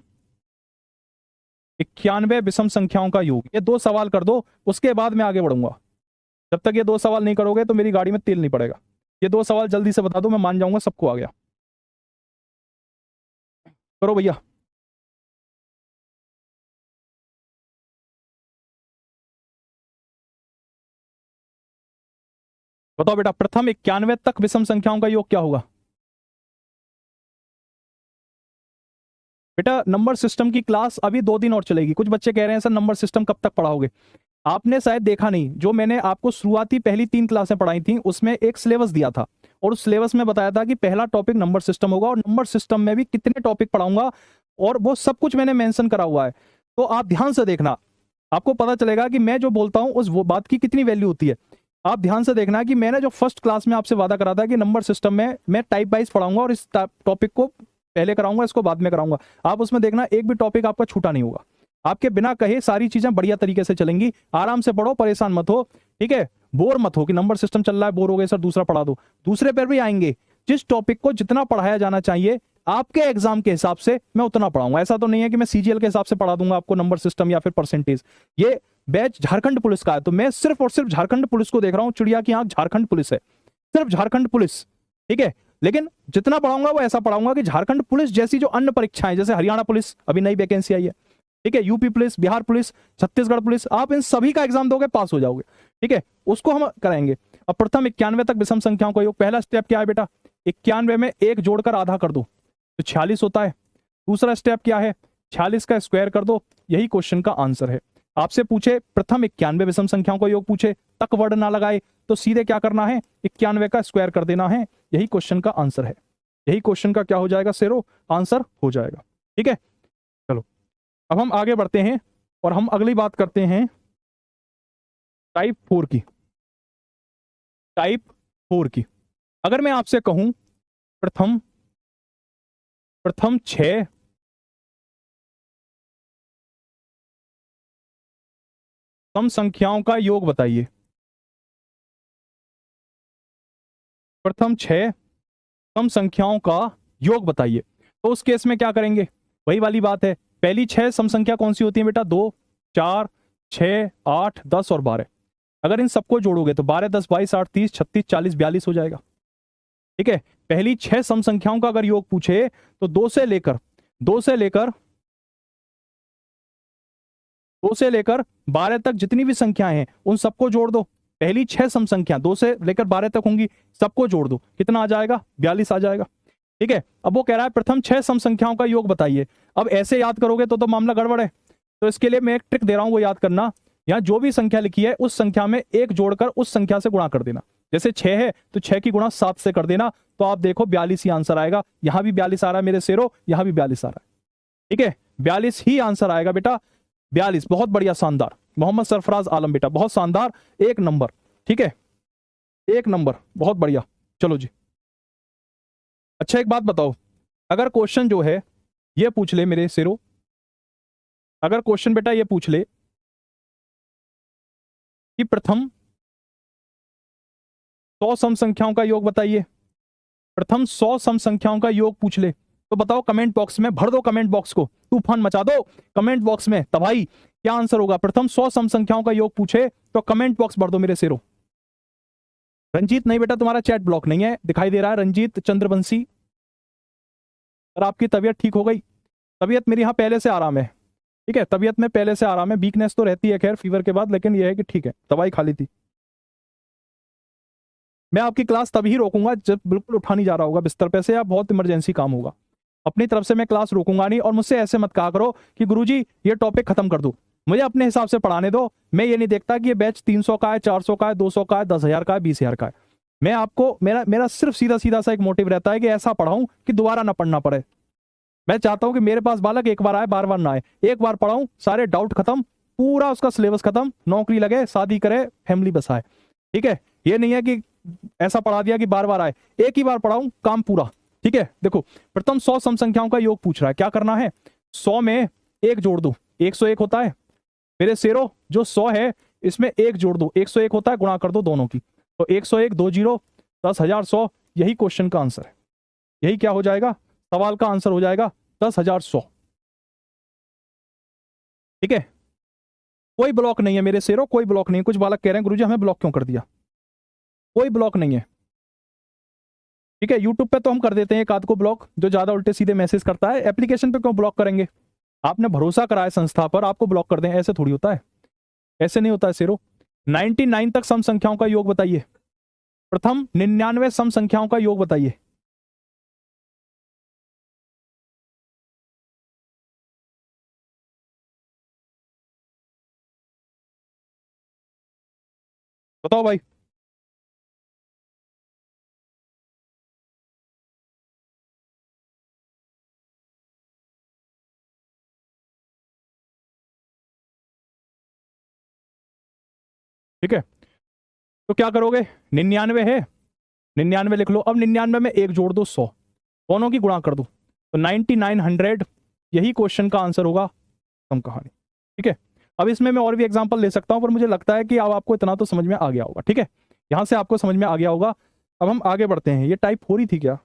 91 विषम संख्याओं का योग। ये 2 सवाल कर दो, उसके बाद मैं आगे बढ़ूंगा। जब तक ये 2 सवाल नहीं करोगे तो मेरी गाड़ी में तेल नहीं पड़ेगा। ये 2 सवाल जल्दी से बता दो, मैं मान जाऊंगा सबको आ गया। करो भैया। बताओ बेटा, प्रथम 91 तक विषम संख्याओं का योग क्या होगा? बेटा नंबर सिस्टम की क्लास अभी 2 दिन और चलेगी। कुछ बच्चे कह रहे हैं सर नंबर सिस्टम कब तक पढ़ाओगे? आपने शायद देखा नहीं, जो मैंने आपको शुरुआती पहली 3 क्लासें पढ़ाई थी उसमें एक सिलेबस दिया था और उस सिलेबस में बताया था कि पहला टॉपिक नंबर सिस्टम होगा और नंबर सिस्टम में भी कितने टॉपिक पढ़ाऊंगा और वो सब कुछ मैंने मेंशन करा हुआ है। तो आप ध्यान से देखना, आपको पता चलेगा कि मैं जो बोलता हूं उस वो बात की कितनी वैल्यू होती है। आप ध्यान से देखना कि मैंने जो फर्स्ट क्लास में आपसे वादा करा था कि नंबर सिस्टम में मैं टाइप वाइज पढ़ाऊंगा और इस टॉपिक को पहले कराऊंगा, इसको बाद में कराऊंगा। आप उसमें देखना एक भी टॉपिक आपका छूटा नहीं होगा। आपके बिना कहे सारी चीजें बढ़िया तरीके से चलेंगी। आराम से पढ़ो, परेशान मत हो, ठीक है? बोर मत हो कि नंबर सिस्टम चल रहा है, बोर हो गए सर दूसरा पढ़ा दो। दूसरे पर भी आएंगे। जिस टॉपिक को जितना पढ़ाया जाना चाहिए आपके एग्जाम के हिसाब से मैं उतना पढ़ाऊंगा। ऐसा तो नहीं है कि मैं सीजीएल के हिसाब से पढ़ा दूंगा आपको नंबर सिस्टम या फिर परसेंटेज। ये बैच झारखंड पुलिस का है तो मैं सिर्फ और सिर्फ झारखंड पुलिस को देख रहा हूं। चिड़िया की आंख झारखंड पुलिस है, सिर्फ झारखंड पुलिस, ठीक है? लेकिन जितना पढ़ाऊंगा वो ऐसा पढ़ाऊंगा कि झारखंड पुलिस जैसी जो अन्य परीक्षाएं, जैसे हरियाणा पुलिस अभी नई वैकेंसी आई है, ठीक है, UP police, Bihar police, Chhattisgarh police, आप इन सभी का एग्जाम दोगे, पास हो जाओगे, ठीक है? उसको हम कराएंगे। अब प्रथम 91 तक विषम संख्याओं का योग, पहला स्टेप क्या है बेटा? 91 में एक जोड़कर आधा कर दो तो 46 होता है। दूसरा स्टेप क्या है? 46 का स्क्वायर कर दो, यही क्वेश्चन का आंसर है। आपसे पूछे प्रथम 91 विषम संख्याओं का योग पूछे, तक वर्ड ना लगाए तो सीधे क्या करना है? 91 का स्क्वायर कर देना है, यही क्वेश्चन का आंसर है। यही क्वेश्चन का क्या हो जाएगा शेरो? आंसर हो जाएगा, ठीक है? चलो अब हम आगे बढ़ते हैं और हम अगली बात करते हैं टाइप 4 की। टाइप 4 की अगर मैं आपसे कहूं प्रथम 6 सम संख्याओं का योग बताइए। प्रथम 6 सम संख्याओं का योग बताइए। तो उस केस में क्या करेंगे? वही वाली बात है, पहली 6 सम संख्या कौन सी होती है बेटा? 2, 4, 6, 8, 10 और 12। अगर इन सबको जोड़ोगे तो 12, 10, 22, 8, 30, 36, 40, 42 हो जाएगा, ठीक है? पहली 6 सम संख्याओं का अगर योग पूछे तो 2 से लेकर 12 तक जितनी भी संख्याएं हैं उन सबको जोड़ दो। पहली 6 सम संख्या 2 से लेकर 12 तक होंगी, सबको जोड़ दो, कितना आ जाएगा? 42 आ जाएगा, ठीक है? अब वो कह रहा है प्रथम 6 सम संख्याओं का योग बताइए। अब ऐसे याद करोगे तो मामला गड़बड़ है। तो इसके लिए मैं एक ट्रिक दे रहा हूं, वो याद करना। यहां जो भी संख्या लिखी है उस संख्या में एक जोड़कर उस संख्या से गुणा कर देना। जैसे 6 है तो 6 की गुणा 7 से कर देना, तो आप देखो 42 ही आंसर आएगा। यहां भी 42 आ रहा है मेरे शेरो, यहां भी 42 आ रहा है, ठीक है? 42 ही आंसर आएगा बेटा, 42। बहुत बढ़िया, शानदार मोहम्मद सरफराज आलम बेटा, बहुत शानदार, 1 नंबर, ठीक है? 1 नंबर, बहुत बढ़िया। चलो जी, अच्छा एक बात बताओ, अगर क्वेश्चन जो है ये पूछ ले मेरे शेरो, अगर क्वेश्चन बेटा ये पूछ ले कि प्रथम 100 सम संख्याओं का योग बताइए, प्रथम 100 सम संख्याओं का योग पूछ ले, तो बताओ कमेंट बॉक्स में भर दो, कमेंट बॉक्स को तूफान मचा दो कमेंट बॉक्स में। तबाही, क्या आंसर होगा? प्रथम 100 सम संख्याओं का योग पूछे तो कमेंट बॉक्स भर दो मेरे शेरो। रंजीत नहीं बेटा, तुम्हारा चैट ब्लॉक नहीं है, दिखाई दे रहा है रंजीत चंद्रवंशी। और आपकी तबीयत ठीक हो गई? तबीयत मेरी यहाँ पहले से आराम है, ठीक है? तबीयत में पहले से आराम है, वीकनेस तो रहती है खैर फीवर के बाद, लेकिन यह है कि ठीक है, दवाई खा ली थी। मैं आपकी क्लास तभी रोकूंगा जब बिल्कुल उठा नहीं जा रहा होगा बिस्तर पे से या बहुत इमरजेंसी काम होगा। अपनी तरफ से मैं क्लास रोकूंगा नहीं। और मुझसे ऐसे मत कहा करो कि गुरुजी ये टॉपिक खत्म कर दो, मुझे अपने हिसाब से पढ़ाने दो। मैं ये नहीं देखता कि ये बैच 300 का है, 400 का है, 200 का है, 10,000 का है, 20,000 का है। मैं आपको मेरा सिर्फ सीधा सीधा सा एक मोटिव रहता है कि ऐसा पढ़ाऊं कि दोबारा ना पढ़ना पड़े। मैं चाहता हूं कि मेरे पास बालक एक बार आए, बार बार ना आए। एक बार पढ़ाऊं, सारे डाउट खत्म, पूरा उसका सिलेबस खत्म, नौकरी लगे, शादी करे, फैमिली बसाए, ठीक है? ये नहीं है कि ऐसा पढ़ा दिया कि बार बार आए। एक ही बार पढ़ाऊं, काम पूरा, ठीक है? देखो प्रथम 100 सम संख्याओं का योग पूछ रहा है, क्या करना है? 100 में एक जोड़ दो, 101 होता है मेरे शेरो। जो 100 है इसमें एक जोड़ दो, 101 होता है, गुणा कर दो दोनों की, तो 101, 2 जीरो, 10,100, यही क्वेश्चन का आंसर है। यही क्या हो जाएगा? सवाल का आंसर हो जाएगा 10,100, ठीक है? कोई ब्लॉक नहीं है मेरे शेरो, कोई ब्लॉक नहीं है। कुछ बालक कह रहे हैं गुरुजी हमें ब्लॉक क्यों कर दिया? कोई ब्लॉक नहीं है, ठीक है? यूट्यूब पे तो हम कर देते हैं एक आध को ब्लॉक, जो ज्यादा उल्टे सीधे मैसेज करता है। एप्लीकेशन पे क्यों ब्लॉक करेंगे? आपने भरोसा करा है संस्था पर, आपको ब्लॉक कर दें, ऐसे थोड़ी होता है, ऐसे नहीं होता है शेरो। 99 तक सम संख्याओं का योग बताइए। प्रथम 99 सम संख्याओं का योग बताइए। बताओ भाई। ठीक है, तो क्या करोगे, 99 है, 99 लिख लो। अब 99 में एक जोड़ दो 100, दोनों की गुणा कर दो तो 9900, यही क्वेश्चन का आंसर होगा। कम कहानी। ठीक है, अब इसमें मैं और भी एग्जांपल ले सकता हूं, पर मुझे लगता है कि अब आपको इतना तो समझ में आ गया होगा। ठीक है, यहां से आपको समझ में आ गया होगा। अब हम आगे बढ़ते हैं। ये टाइप 4 ही थी क्या?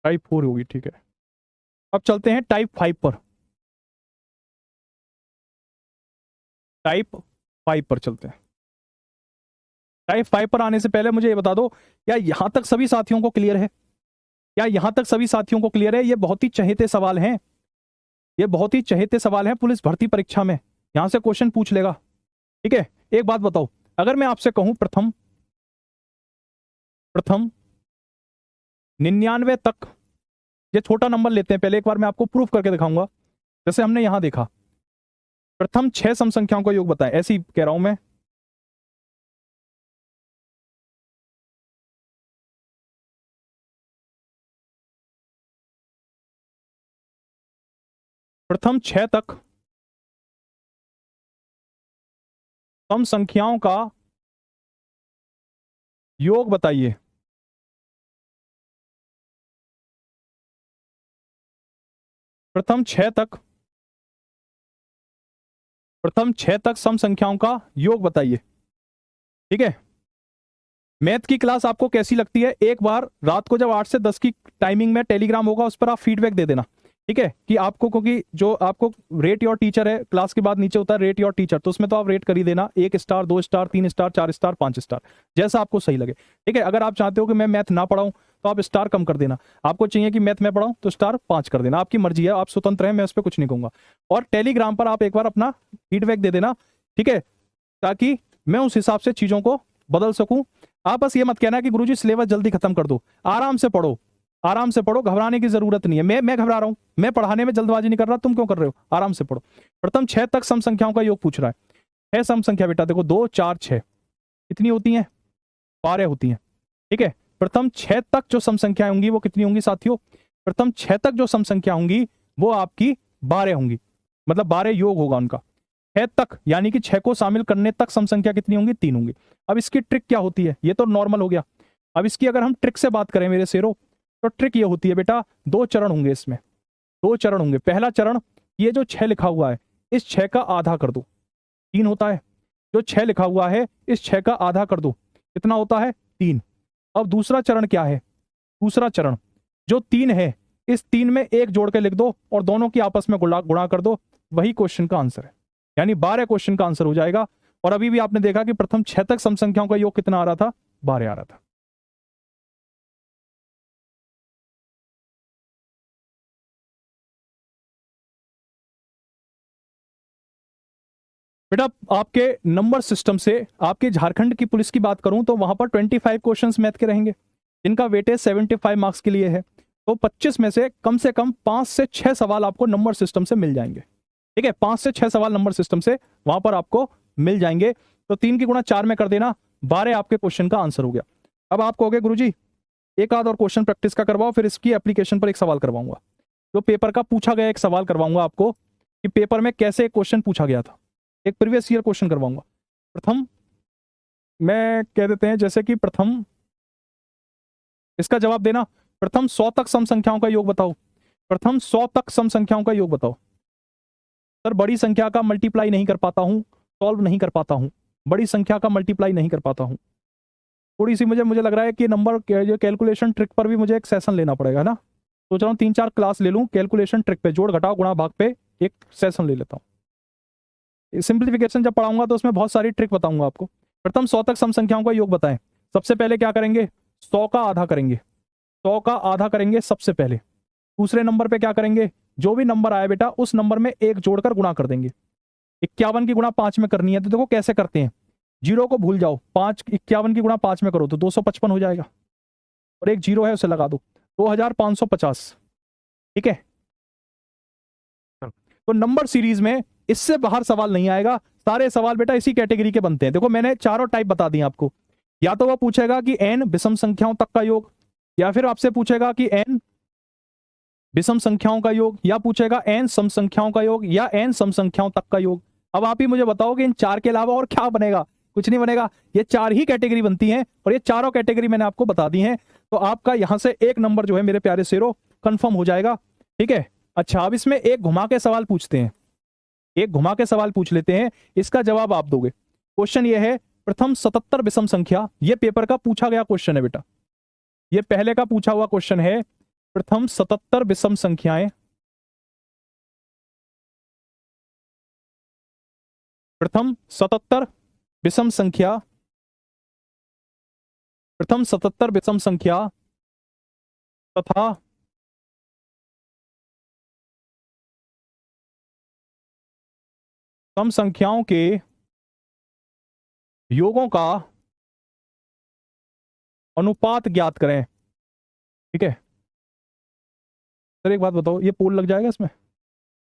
टाइप 4 होगी, ठीक है। अब चलते हैं टाइप 5 पर। टाइप 5 पर चलते हैं। टाइप 5 पर आने से पहले मुझे ये बता दो, क्या यहां तक सभी साथियों को क्लियर है? क्या यहां तक सभी साथियों को क्लियर है? ये बहुत ही चहेते सवाल हैं, ये बहुत ही चहेते सवाल हैं पुलिस भर्ती परीक्षा में, यहां से क्वेश्चन पूछ लेगा। ठीक है, एक बात बताओ, अगर मैं आपसे कहूं प्रथम प्रथम 99 तक, ये छोटा नंबर लेते हैं पहले, एक बार मैं आपको प्रूफ करके दिखाऊंगा। जैसे हमने यहां देखा, प्रथम 6 सम संख्याओं का योग बताएं, ऐसे ही कह रहा हूं मैं। प्रथम 6 तक सम संख्याओं का योग बताइए। प्रथम 6 तक, प्रथम 6 तक सम संख्याओं का योग बताइए। ठीक है, मैथ की क्लास आपको कैसी लगती है? एक बार रात को जब 8 से 10 की टाइमिंग में टेलीग्राम होगा, उस पर आप फीडबैक दे देना। ठीक है, कि आपको, क्योंकि जो आपको रेट योर टीचर है, क्लास के बाद नीचे होता है रेट योर टीचर, तो उसमें तो आप रेट कर ही देना, 1 star, 2 star, 3 star, 4 star, 5 star, जैसा आपको सही लगे। ठीक है, अगर आप चाहते हो कि मैं मैथ ना पढ़ाऊं तो आप स्टार कम कर देना, आपको चाहिए कि मैथ में पढ़ाऊं तो स्टार 5 कर देना, आपकी मर्जी है, आप स्वतंत्र हैं, मैं उस पर कुछ नहीं कहूंगा। और टेलीग्राम पर आप एक बार अपना फीडबैक दे देना। ठीक है, ताकि मैं उस हिसाब से चीजों को बदल सकूं। आप बस ये मत कहना कि गुरुजी सिलेबस जल्दी खत्म कर दो, आराम से पढ़ो, आराम से पढ़ो, घबराने की जरूरत नहीं है। मैं घबरा रहा हूं, मैं पढ़ाने में जल्दबाजी नहीं कर रहा, तुम क्यों कर रहे हो? आराम से पढ़ो। प्रथम 6 तक सम संख्याओं का योग पूछ रहा है। 6 सम संख्या बेटा, देखो 2 4 6 कितनी होती हैं? 12 होती हैं। ठीक है, प्रथम 6 तक जो सम संख्याएं होंगी वो कितनी होंगी साथियों? प्रथम 6 तक जो सम संख्या होंगी वो आपकी 12 होंगी, मतलब 12 योग होगा उनका। 6 तक यानी कि 6 को शामिल करने तक सम संख्या कितनी होंगी? 3 होंगी। अब इसकी ट्रिक क्या होती है? ये तो नॉर्मल हो गया। अब इसकी अगर हम ट्रिक से बात करें मेरे शेरों, तो ट्रिक ये होती है बेटा, 2 चरण होंगे इसमें, 2 चरण होंगे। पहला चरण, ये जो 6 लिखा हुआ है इस 6 का आधा कर दो, 3 होता है। जो 6 लिखा हुआ है इस 6 का आधा कर दो, कितना होता है? 3। अब दूसरा चरण क्या है? दूसरा चरण, जो 3 है इस 3 में 1 जोड़ के लिख दो और दोनों की आपस में गुणा गुणा कर दो, वही क्वेश्चन का आंसर है, यानी 12 क्वेश्चन का आंसर हो जाएगा। और अभी भी आपने देखा कि प्रथम 6 तक सम संख्याओं का योग कितना आ रहा था? 12 आ रहा था। बेटा आपके नंबर सिस्टम से, आपके झारखंड की पुलिस की बात करूं तो वहां पर 25 क्वेश्चंस मैथ के रहेंगे, जिनका वेटेज 75 मार्क्स के लिए है। तो 25 में से कम 5 से 6 सवाल आपको नंबर सिस्टम से मिल जाएंगे। ठीक है, 5 से 6 सवाल नंबर सिस्टम से वहां पर आपको मिल जाएंगे। तो 3 की गुणा 4 में कर देना, 12 आपके क्वेश्चन का आंसर हो गया। अब आप कहोगे गुरुजी एक आध और क्वेश्चन प्रैक्टिस का करवाओ, फिर इसकी एप्लीकेशन पर एक सवाल करवाऊंगा। जो पेपर का पूछा गया एक सवाल करवाऊंगा आपको, कि पेपर में कैसे क्वेश्चन पूछा गया था, एक प्रीवियस ईयर क्वेश्चन करवाऊंगा। प्रथम, मैं कह देते हैं जैसे कि प्रथम, इसका जवाब देना, प्रथम 100 तक सम संख्याओं का योग बताओ। प्रथम 100 तक सम संख्याओं का योग बताओ। सर बड़ी संख्या का मल्टीप्लाई नहीं कर पाता हूं, सॉल्व नहीं कर पाता हूं, बड़ी संख्या का मल्टीप्लाई नहीं कर पाता हूं। थोड़ी सी मुझे मुझे लग रहा है कि नंबर कैलकुलेशन ट्रिक पर भी मुझे एक सेशन लेना पड़ेगा ना। सोच रहा हूँ 3-4 क्लास ले लूं कैलकुलेशन ट्रिक पे, जोड़ घटाओ गुणा भाग पे एक सेशन ले लेता हूँ। सिंप्लीफिकेशन जब पढ़ाऊंगा तो उसमें बहुत सारी ट्रिक बताऊंगा आपको। प्रथम 100 तक सम संख्याओं का योग बताएं। सबसे पहले क्या करेंगे? 100 का आधा करेंगे, 100 का आधा करेंगे सबसे पहले। दूसरे नंबर पे क्या करेंगे? जो भी नंबर आया बेटा उस नंबर में 1 जोड़कर गुणा कर देंगे। 51 की गुणा 5 में करनी है, तो देखो कैसे करते हैं। जीरो को भूल जाओ, 5 51 की गुणा 5 में करो तो 255 हो जाएगा, और एक जीरो है उसे लगा दो, 2550। ठीक है, तो नंबर सीरीज में इससे बाहर सवाल नहीं आएगा, सारे सवाल बेटा इसी कैटेगरी के बनते हैं। देखो मैंने चारों टाइप बता दिए आपको, या तो वो पूछेगा कि n विषम संख्याओं तक का योग, या फिर आपसे पूछेगा कि n विषम संख्याओं का योग, या पूछेगा n सम संख्याओं का योग, या n सम संख्याओं तक का योग। अब आप ही मुझे बताओ कि इन चार के अलावा और क्या बनेगा? कुछ नहीं बनेगा, ये चार ही कैटेगरी बनती हैं, और ये चारों कैटेगरी मैंने आपको बता दी हैं। तो आपका यहां से एक नंबर जो है मेरे प्यारे शेरों कंफर्म हो जाएगा। ठीक है, अच्छा अब इसमें एक घुमा के सवाल पूछते हैं, एक घुमा के सवाल पूछ लेते हैं, इसका जवाब आप दोगे। क्वेश्चन ये है, प्रथम 77 विषम संख्या, ये पेपर का पूछा गया क्वेश्चन है बेटा, ये पहले का पूछा हुआ क्वेश्चन है। प्रथम 77 विषम संख्याएं, प्रथम 77 विषम संख्या, प्रथम 77 विषम संख्या तथा सम संख्याओं के योगों का अनुपात ज्ञात करें। ठीक है सर, एक बात बताओ, ये पोल लग जाएगा इसमें?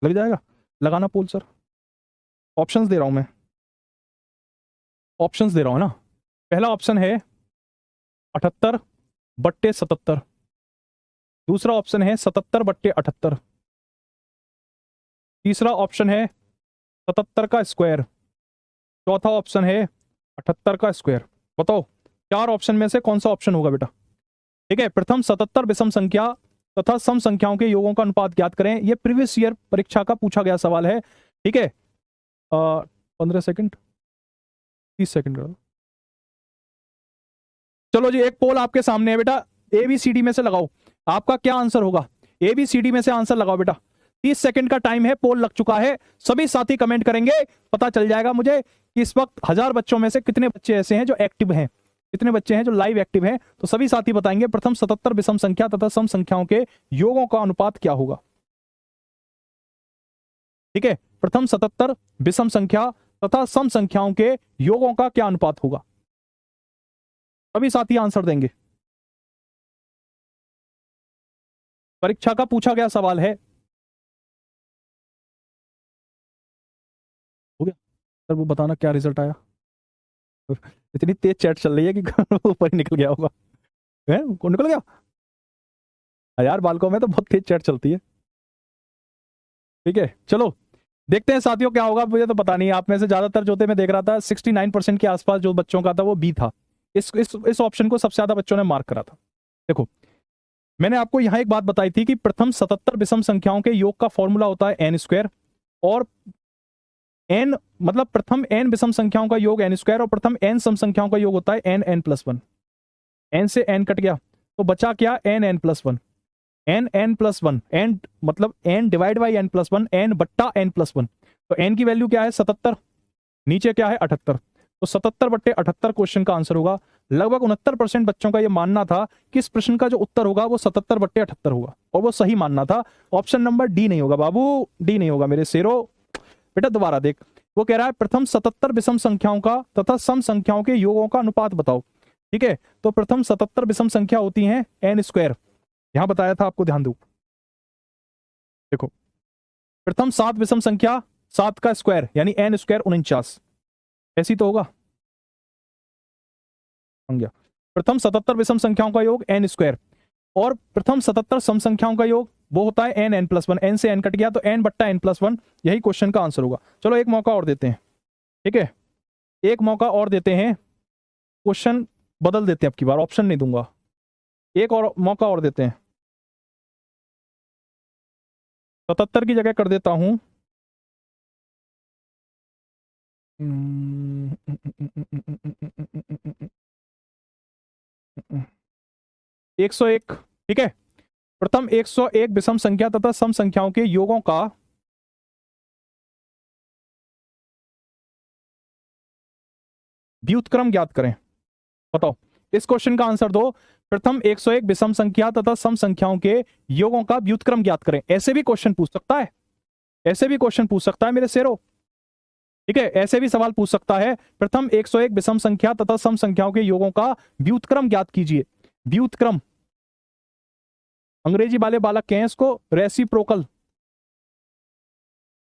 लग जाएगा, लगाना पोल सर। ऑप्शंस दे रहा हूं मैं, ऑप्शंस दे रहा हूं ना। पहला ऑप्शन है 78/77, दूसरा ऑप्शन है 77/78, तीसरा ऑप्शन है 77 का स्क्वायर, चौथा ऑप्शन है 78 का स्क्वायर। बताओ चार ऑप्शन में से कौन सा ऑप्शन होगा बेटा? ठीक है, प्रथम 77 विषम संख्या तथा सम संख्याओं के योगों का अनुपात ज्ञात करें, यह प्रीवियस ईयर परीक्षा का पूछा गया सवाल है। ठीक है, 15 सेकंड 30 सेकंड करो। चलो जी, एक पोल आपके सामने है बेटा, ABCD में से लगाओ, आपका क्या आंसर होगा? ABCD में से आंसर लगाओ बेटा। 30 सेकंड का टाइम है, पोल लग चुका है, सभी साथी कमेंट करेंगे, पता चल जाएगा मुझे कि इस वक्त 1000 बच्चों में से कितने बच्चे ऐसे हैं जो एक्टिव हैं, कितने बच्चे हैं जो लाइव एक्टिव हैं। तो सभी साथी बताएंगे प्रथम 77 विषम संख्या तथा सम संख्याओं के योगों का अनुपात क्या होगा। ठीक है, प्रथम 77 विषम संख्या तथा सम संख्याओं के योगों का क्या अनुपात होगा? सभी साथी आंसर देंगे, परीक्षा का पूछा गया सवाल है। हो गया सर, वो बताना क्या रिजल्ट आया। इतनी तेज चैट चल रही है कि ऊपर ही निकल गया होगा, है को निकल गया। यार बालकों में तो बहुत तेज चैट चलती है। ठीक है चलो देखते हैं साथियों क्या होगा, मुझे तो पता नहीं। आप में से ज्यादातर जो थे, मैं देख रहा था 69% के आसपास जो बच्चों का था वो बी था। इस ऑप्शन को सबसे ज्यादा बच्चों ने मार्क करा था। देखो मैंने आपको यहां एक बात बताई थी कि प्रथम 77 विषम संख्याओं के योग का फॉर्मूला होता है n², और n मतलब प्रथम n विषम संख्याओं का योग n², और प्रथम n सम संख्याओं का योग होता है n+1। n से n कट गया तो बचा क्या? n+1, n+1, n मतलब n divide by n+1, n/n+1। तो n की वैल्यू क्या है? 77, नीचे क्या है? 78। तो 77/78 क्वेश्चन का आंसर होगा। लगभग 69% बच्चों का यह मानना था कि इस प्रश्न का जो उत्तर होगा वो 77/78 होगा, और वो सही मानना था। ऑप्शन नंबर डी नहीं होगा बाबू, डी नहीं होगा मेरे शेरों। बेटा दोबारा देख, वो कह रहा है प्रथम 77 विषम संख्याओं का तथा सम संख्याओं के योगों का अनुपात बताओ। ठीक है, तो प्रथम 77 विषम संख्या होती है n², यहां बताया था आपको, ध्यान दो। देखो प्रथम 7 विषम संख्या, 7 का स्क्वायर यानी n² 49, ऐसी तो होगा। प्रथम 77 विषम संख्याओं का योग n², और प्रथम 77 सम संख्याओं का योग वो होता है n+1, n से n कट गया तो n/n+1, यही क्वेश्चन का आंसर होगा। चलो एक मौका और देते हैं। ठीक है, एक मौका और देते हैं, क्वेश्चन बदल देते हैं, अब की बार ऑप्शन नहीं दूंगा, एक और मौका और देते हैं। 77 की जगह कर देता हूं 101। ठीक है, प्रथम 101 विषम संख्या तथा सम संख्याओं के योगों का व्युत्क्रम ज्ञात करें। बताओ, इस क्वेश्चन का आंसर दो। प्रथम 101 विषम संख्या तथा सम संख्याओं के योगों का व्युत्क्रम ज्ञात करें। ऐसे भी क्वेश्चन पूछ सकता है, ऐसे भी क्वेश्चन पूछ सकता है मेरे शेरों। ठीक है, ऐसे भी सवाल पूछ सकता है, प्रथम 101 विषम संख्या तथा सम संख्याओं के योगों का व्युत्क्रम ज्ञात कीजिए। व्युत्क्रम, अंग्रेजी वाले बालक कहें इसको रेसिप्रोकल।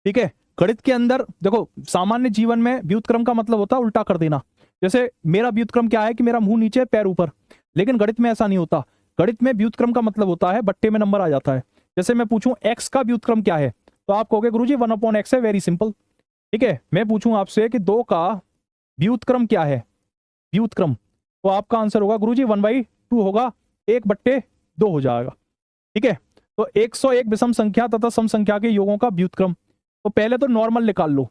ठीक है, गणित के अंदर देखो, सामान्य जीवन में व्युत्क्रम का मतलब होता है उल्टा कर देना। जैसे मेरा व्युत्क्रम क्या है कि मेरा मुंह नीचे पैर ऊपर, लेकिन गणित में ऐसा नहीं होता। गणित में व्युत्क्रम का मतलब होता है बट्टे में नंबर आ जाता है। जैसे मैं पूछूं x का व्युत्क्रम क्या है, तो आप कहोगे गुरुजी 1/x है, वेरी सिंपल। ठीक है, मैं पूछूं आपसे कि 2 का व्युत्क्रम क्या है, व्युत्क्रम, तो आपका आंसर होगा गुरुजी 1/2 होगा, 1/2 हो जाएगा। ठीक है, तो 101 विषम संख्या तथा सम संख्या के योगों का व्युत्क्रम, तो पहले तो नॉर्मल निकाल लो,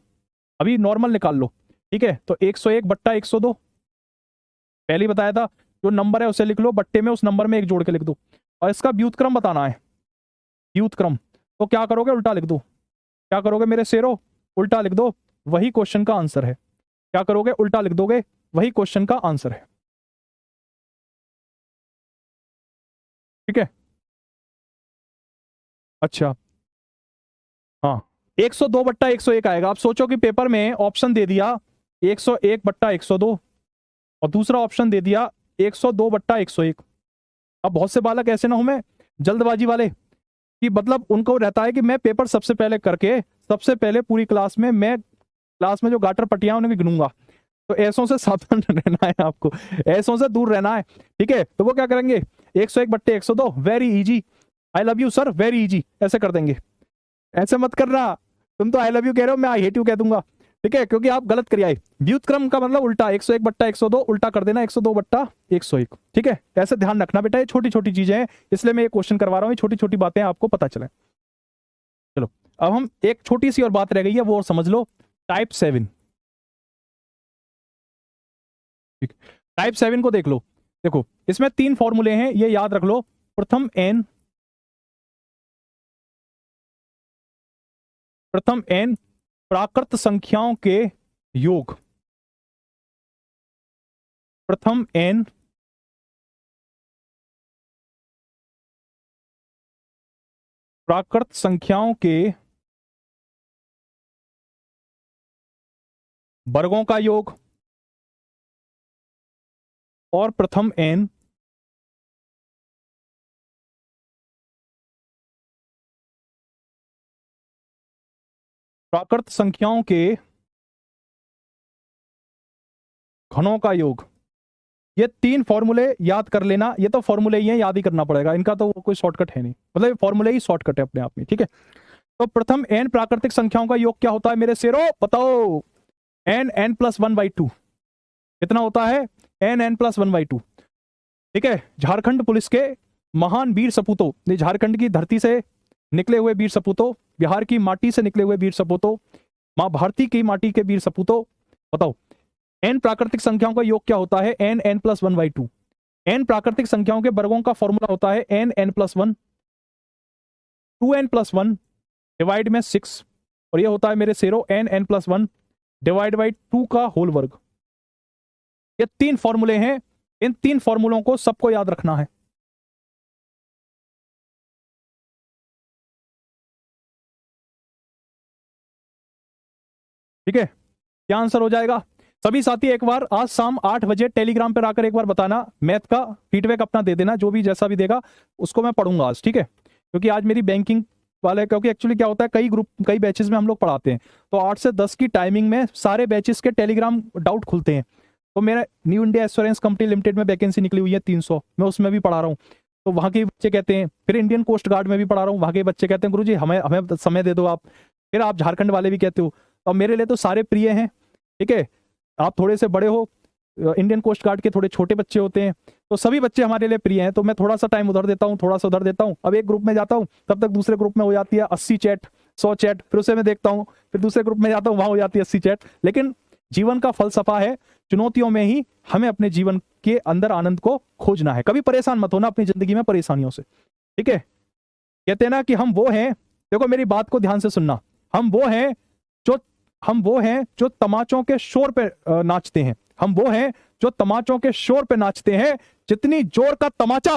अभी नॉर्मल निकाल लो। ठीक है, तो 101/102 पहले ही बताया था, जो नंबर है उसे लिख लो, बट्टे में उस नंबर में 1 जोड़ के लिख दो, और इसका व्युत्क्रम बताना है। व्युत्क्रम तो क्या करोगे, उल्टा लिख दो। क्या करोगे मेरे शेरों, उल्टा लिख दो, वही क्वेश्चन का आंसर है। क्या करोगे, उल्टा लिख दोगे, वही क्वेश्चन का आंसर है। ठीक है, अच्छा, हाँ, 102/101 आएगा। आप सोचो कि पेपर में ऑप्शन दे दिया 101/102 और दूसरा ऑप्शन दे दिया 102/101। अब बहुत से बालक ऐसे ना हो, मैं जल्दबाजी वाले, कि मतलब उनको रहता है कि मैं पेपर सबसे पहले करके सबसे पहले पूरी क्लास में, मैं क्लास में जो गाटर पटिया उन्हें गिनूंगा। तो ऐसों से सावधान रहना है आपको, ऐसों से दूर रहना है। ठीक है, तो वो क्या करेंगे, 101/102 very easy, I love you sir very easy, ऐसे कर देंगे। ऐसे मत करना, तुम तो आई लव यू कह रहे हो, मैं आई हेट यू कह दूंगा। ठीक है, क्योंकि आप गलत कर आए। व्युत्क्रम का मतलब उल्टा, 101/102 उल्टा कर देना 102/101। ठीक है, ऐसे ध्यान रखना बेटा, ये छोटी छोटी चीजें हैं, इसलिए मैं ये क्वेश्चन करवा रहा हूँ, छोटी छोटी बातें आपको पता चले। चलो, अब हम एक छोटी सी और बात रह गई है, वो और समझ लो, टाइप 7। टाइप 7 को देख लो। देखो, इसमें 3 फॉर्मूले हैं, ये याद रख लो। प्रथम n प्राकृत संख्याओं के योग। प्रथम n प्राकृत संख्याओं के वर्गों का योग, और प्रथम n प्राकृत संख्याओं के घनों का योग। ये 3 फॉर्मूले याद कर लेना, ये तो फॉर्मूले ही हैं, याद ही करना पड़ेगा, इनका तो कोई शॉर्टकट है नहीं, मतलब ये फॉर्मूले ही शॉर्टकट है अपने आप में। ठीक है, तो प्रथम n प्राकृतिक संख्याओं का योग क्या होता है मेरे शेरों, बताओ। n+1/2 कितना होता है, n+1/2। ठीक है, झारखंड पुलिस के महान वीर सपूतों, झारखंड की धरती से निकले हुए वीर सपूतों, बिहार की माटी से निकले हुए वीर सपूतों, मां भारती की माटी के वीर सपूतों, बताओ n प्राकृतिक संख्याओं का योग क्या होता है, n+1/2। n प्राकृतिक संख्याओं के वर्गों का फॉर्मूला होता है n+1, 2n+1 डिवाइड में 6, और ये होता है मेरे शेरों n+1 डिवाइड बाई 2 का होल वर्ग। ये 3 फॉर्मूले हैं, इन 3 फॉर्मूलों को सबको याद रखना है। ठीक है, क्या आंसर हो जाएगा सभी साथी। एक बार आज शाम 8 बजे टेलीग्राम पर आकर एक बार बताना, मैथ का फीडबैक अपना दे देना, जो भी जैसा भी देगा उसको मैं पढ़ूंगा आज। ठीक है, क्योंकि आज मेरी बैंकिंग वाले, क्योंकि एक्चुअली क्या होता है, कई ग्रुप कई बैचेस में हम लोग पढ़ाते हैं, तो 8 से 10 की टाइमिंग में सारे बैचेस के टेलीग्राम डाउट खुलते हैं। तो मेरा new India assurance company limited में वैकेंसी निकली हुई है 300, मैं उसमें भी पढ़ा रहा हूँ। तो वहाँ के बच्चे कहते हैं, फिर इंडियन कोस्ट गार्ड में भी पढ़ा रहा हूँ, वहाँ के बच्चे कहते हैं गुरुजी हमें हमें समय दे दो आप, फिर आप झारखंड वाले भी कहते हो। और मेरे लिए तो सारे प्रिय हैं। ठीक है, आप थोड़े से बड़े हो, इंडियन कोस्ट गार्ड के थोड़े छोटे बच्चे होते हैं, तो सभी बच्चे हमारे लिए प्रिय हैं। तो मैं थोड़ा सा टाइम उधर देता हूँ, थोड़ा सा उधर देता हूँ। अब एक ग्रुप में जाता हूँ, तब तक दूसरे ग्रुप में हो जाती है 80 चैट, 100 चैट, फिर उसे मैं देखता हूँ, फिर दूसरे ग्रुप में जाता हूँ, वहां हो जाती है 80 चैट। लेकिन जीवन का फलसफा है, चुनौतियों में ही हमें अपने जीवन के अंदर आनंद को खोजना है। कभी परेशान मत होना अपनी जिंदगी में परेशानियों से। ठीक है, कहते हैं ना कि हम वो हैं, देखो मेरी बात को ध्यान से सुनना, हम वो हैं जो तमाचों के शोर पे नाचते हैं। हम वो हैं जो तमाचों के शोर पे नाचते हैं। जितनी जोर का तमाचा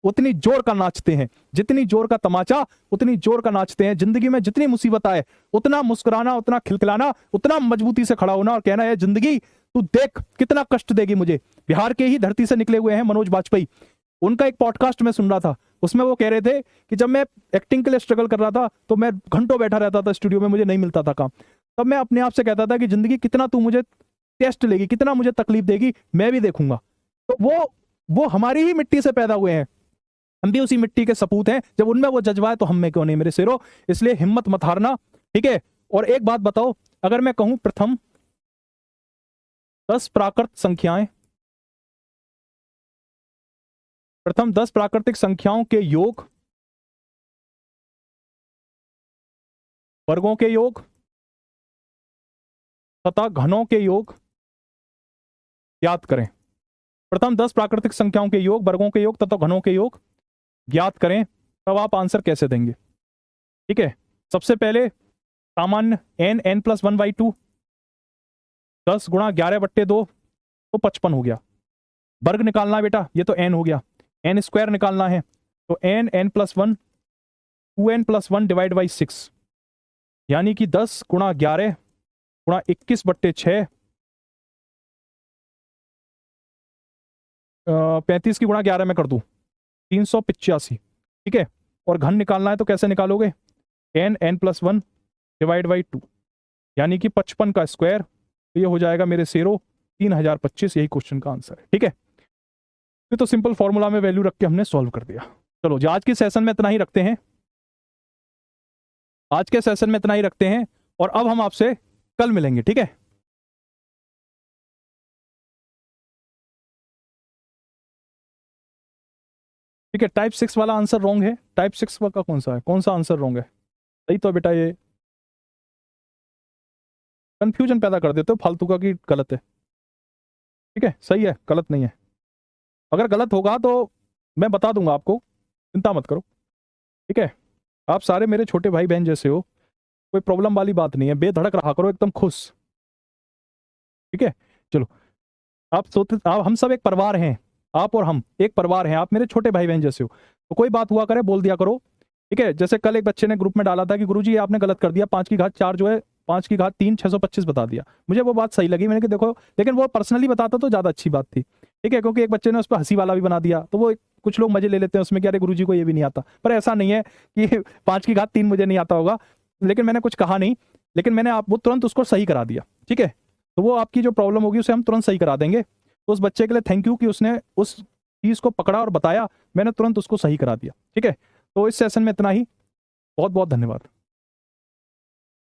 उतनी जोर का नाचते हैं, जितनी जोर का तमाचा उतनी जोर का नाचते हैं। जिंदगी में जितनी मुसीबत आए उतना मुस्कुराना, उतना खिलखिलाना, उतना मजबूती से खड़ा होना और कहना है जिंदगी तू देख कितना कष्ट देगी मुझे। बिहार के ही धरती से निकले हुए हैं मनोज बाजपेयी। उनका एक पॉडकास्ट में सुन रहा था, उसमें वो कह रहे थे कि जब मैं एक्टिंग के लिए स्ट्रगल कर रहा था तो मैं घंटों बैठा रहता था स्टूडियो में, मुझे नहीं मिलता था काम। तब मैं अपने आप से कहता था कि जिंदगी कितना तू मुझे टेस्ट लेगी, कितना मुझे तकलीफ देगी, मैं भी देखूंगा। तो वो हमारी ही मिट्टी से पैदा हुए हैं, हम भी उसी मिट्टी के सपूत हैं। जब उनमें वो जज्बा है तो हम में क्यों नहीं मेरे शेरों। इसलिए हिम्मत मत हारना, ठीक है। और एक बात बताओ, अगर मैं कहूं प्रथम 10 प्राकृत संख्याएं, प्रथम 10 प्राकृतिक संख्याओं के योग, वर्गों के योग तथा घनों के योग ज्ञात करें। प्रथम 10 प्राकृतिक संख्याओं के योग, वर्गों के योग तथा घनों के योग ज्ञात करें, तब आप आंसर कैसे देंगे? ठीक है, सबसे पहले सामान्य n+1/2, 10 गुणा 11/2 तो 55 हो गया। वर्ग निकालना है बेटा, ये तो n हो गया, n स्क्वायर निकालना है तो n+1 2n+1 डिवाइड बाई 6, यानी कि 10 गुणा 11 गुणा 21/6, 35 की गुणा 11 में कर दूं 385, ठीक है। और घन निकालना है तो कैसे निकालोगे? n+1 डिवाइड बाई 2, यानी कि 55 का स्क्वायर, तो ये हो जाएगा मेरे शेरों 3025। यही क्वेश्चन का आंसर है, ठीक है। ये तो सिंपल फॉर्मूला में वैल्यू रख के हमने सॉल्व कर दिया। चलो जी, आज के सेशन में इतना ही रखते हैं, आज के सेशन में इतना ही रखते हैं, और अब हम आपसे कल मिलेंगे, ठीक है। ठीक है, टाइप 6 वाला आंसर रॉन्ग है। टाइप 6 का कौन सा है, कौन सा आंसर रॉन्ग है? सही तो बेटा, ये कंफ्यूजन पैदा कर देते हो फालतू का कि गलत है। ठीक है, सही है, गलत नहीं है। अगर गलत होगा तो मैं बता दूंगा आपको, चिंता मत करो, ठीक है। आप सारे मेरे छोटे भाई बहन जैसे हो, कोई प्रॉब्लम वाली बात नहीं है, बेधड़क रहा करो, एकदम खुश, ठीक है। चलो, आप हम सब एक परिवार हैं, आप और हम एक परिवार हैं, आप मेरे छोटे भाई बहन जैसे हो, तो कोई बात हुआ करे बोल दिया करो, ठीक है। जैसे कल एक बच्चे ने ग्रुप में डाला था कि गुरुजी ये आपने गलत कर दिया, 5 की घात 4 जो है 5 की घात 3 625 बता दिया। मुझे वो बात सही लगी, मैंने कहा देखो, लेकिन वो पर्सनली बताता तो ज्यादा अच्छी बात थी, ठीक है। क्योंकि एक बच्चे ने उस पर हंसी वाला भी बना दिया, तो वो कुछ लोग मजे ले लेते हैं उसमें कि अरे गुरुजी को ये भी नहीं आता। पर ऐसा नहीं है कि 5 की घात 3 मुझे नहीं आता होगा, लेकिन मैंने कुछ कहा नहीं, लेकिन मैंने आप वो तुरंत उसको सही करा दिया, ठीक है। तो वो आपकी जो प्रॉब्लम होगी उसे हम तुरंत सही करा देंगे। तो उस बच्चे के लिए थैंक यू कि उसने उस चीज को पकड़ा और बताया, मैंने तुरंत उसको सही करा दिया, ठीक है। तो इस सेशन में इतना ही, बहुत बहुत धन्यवाद।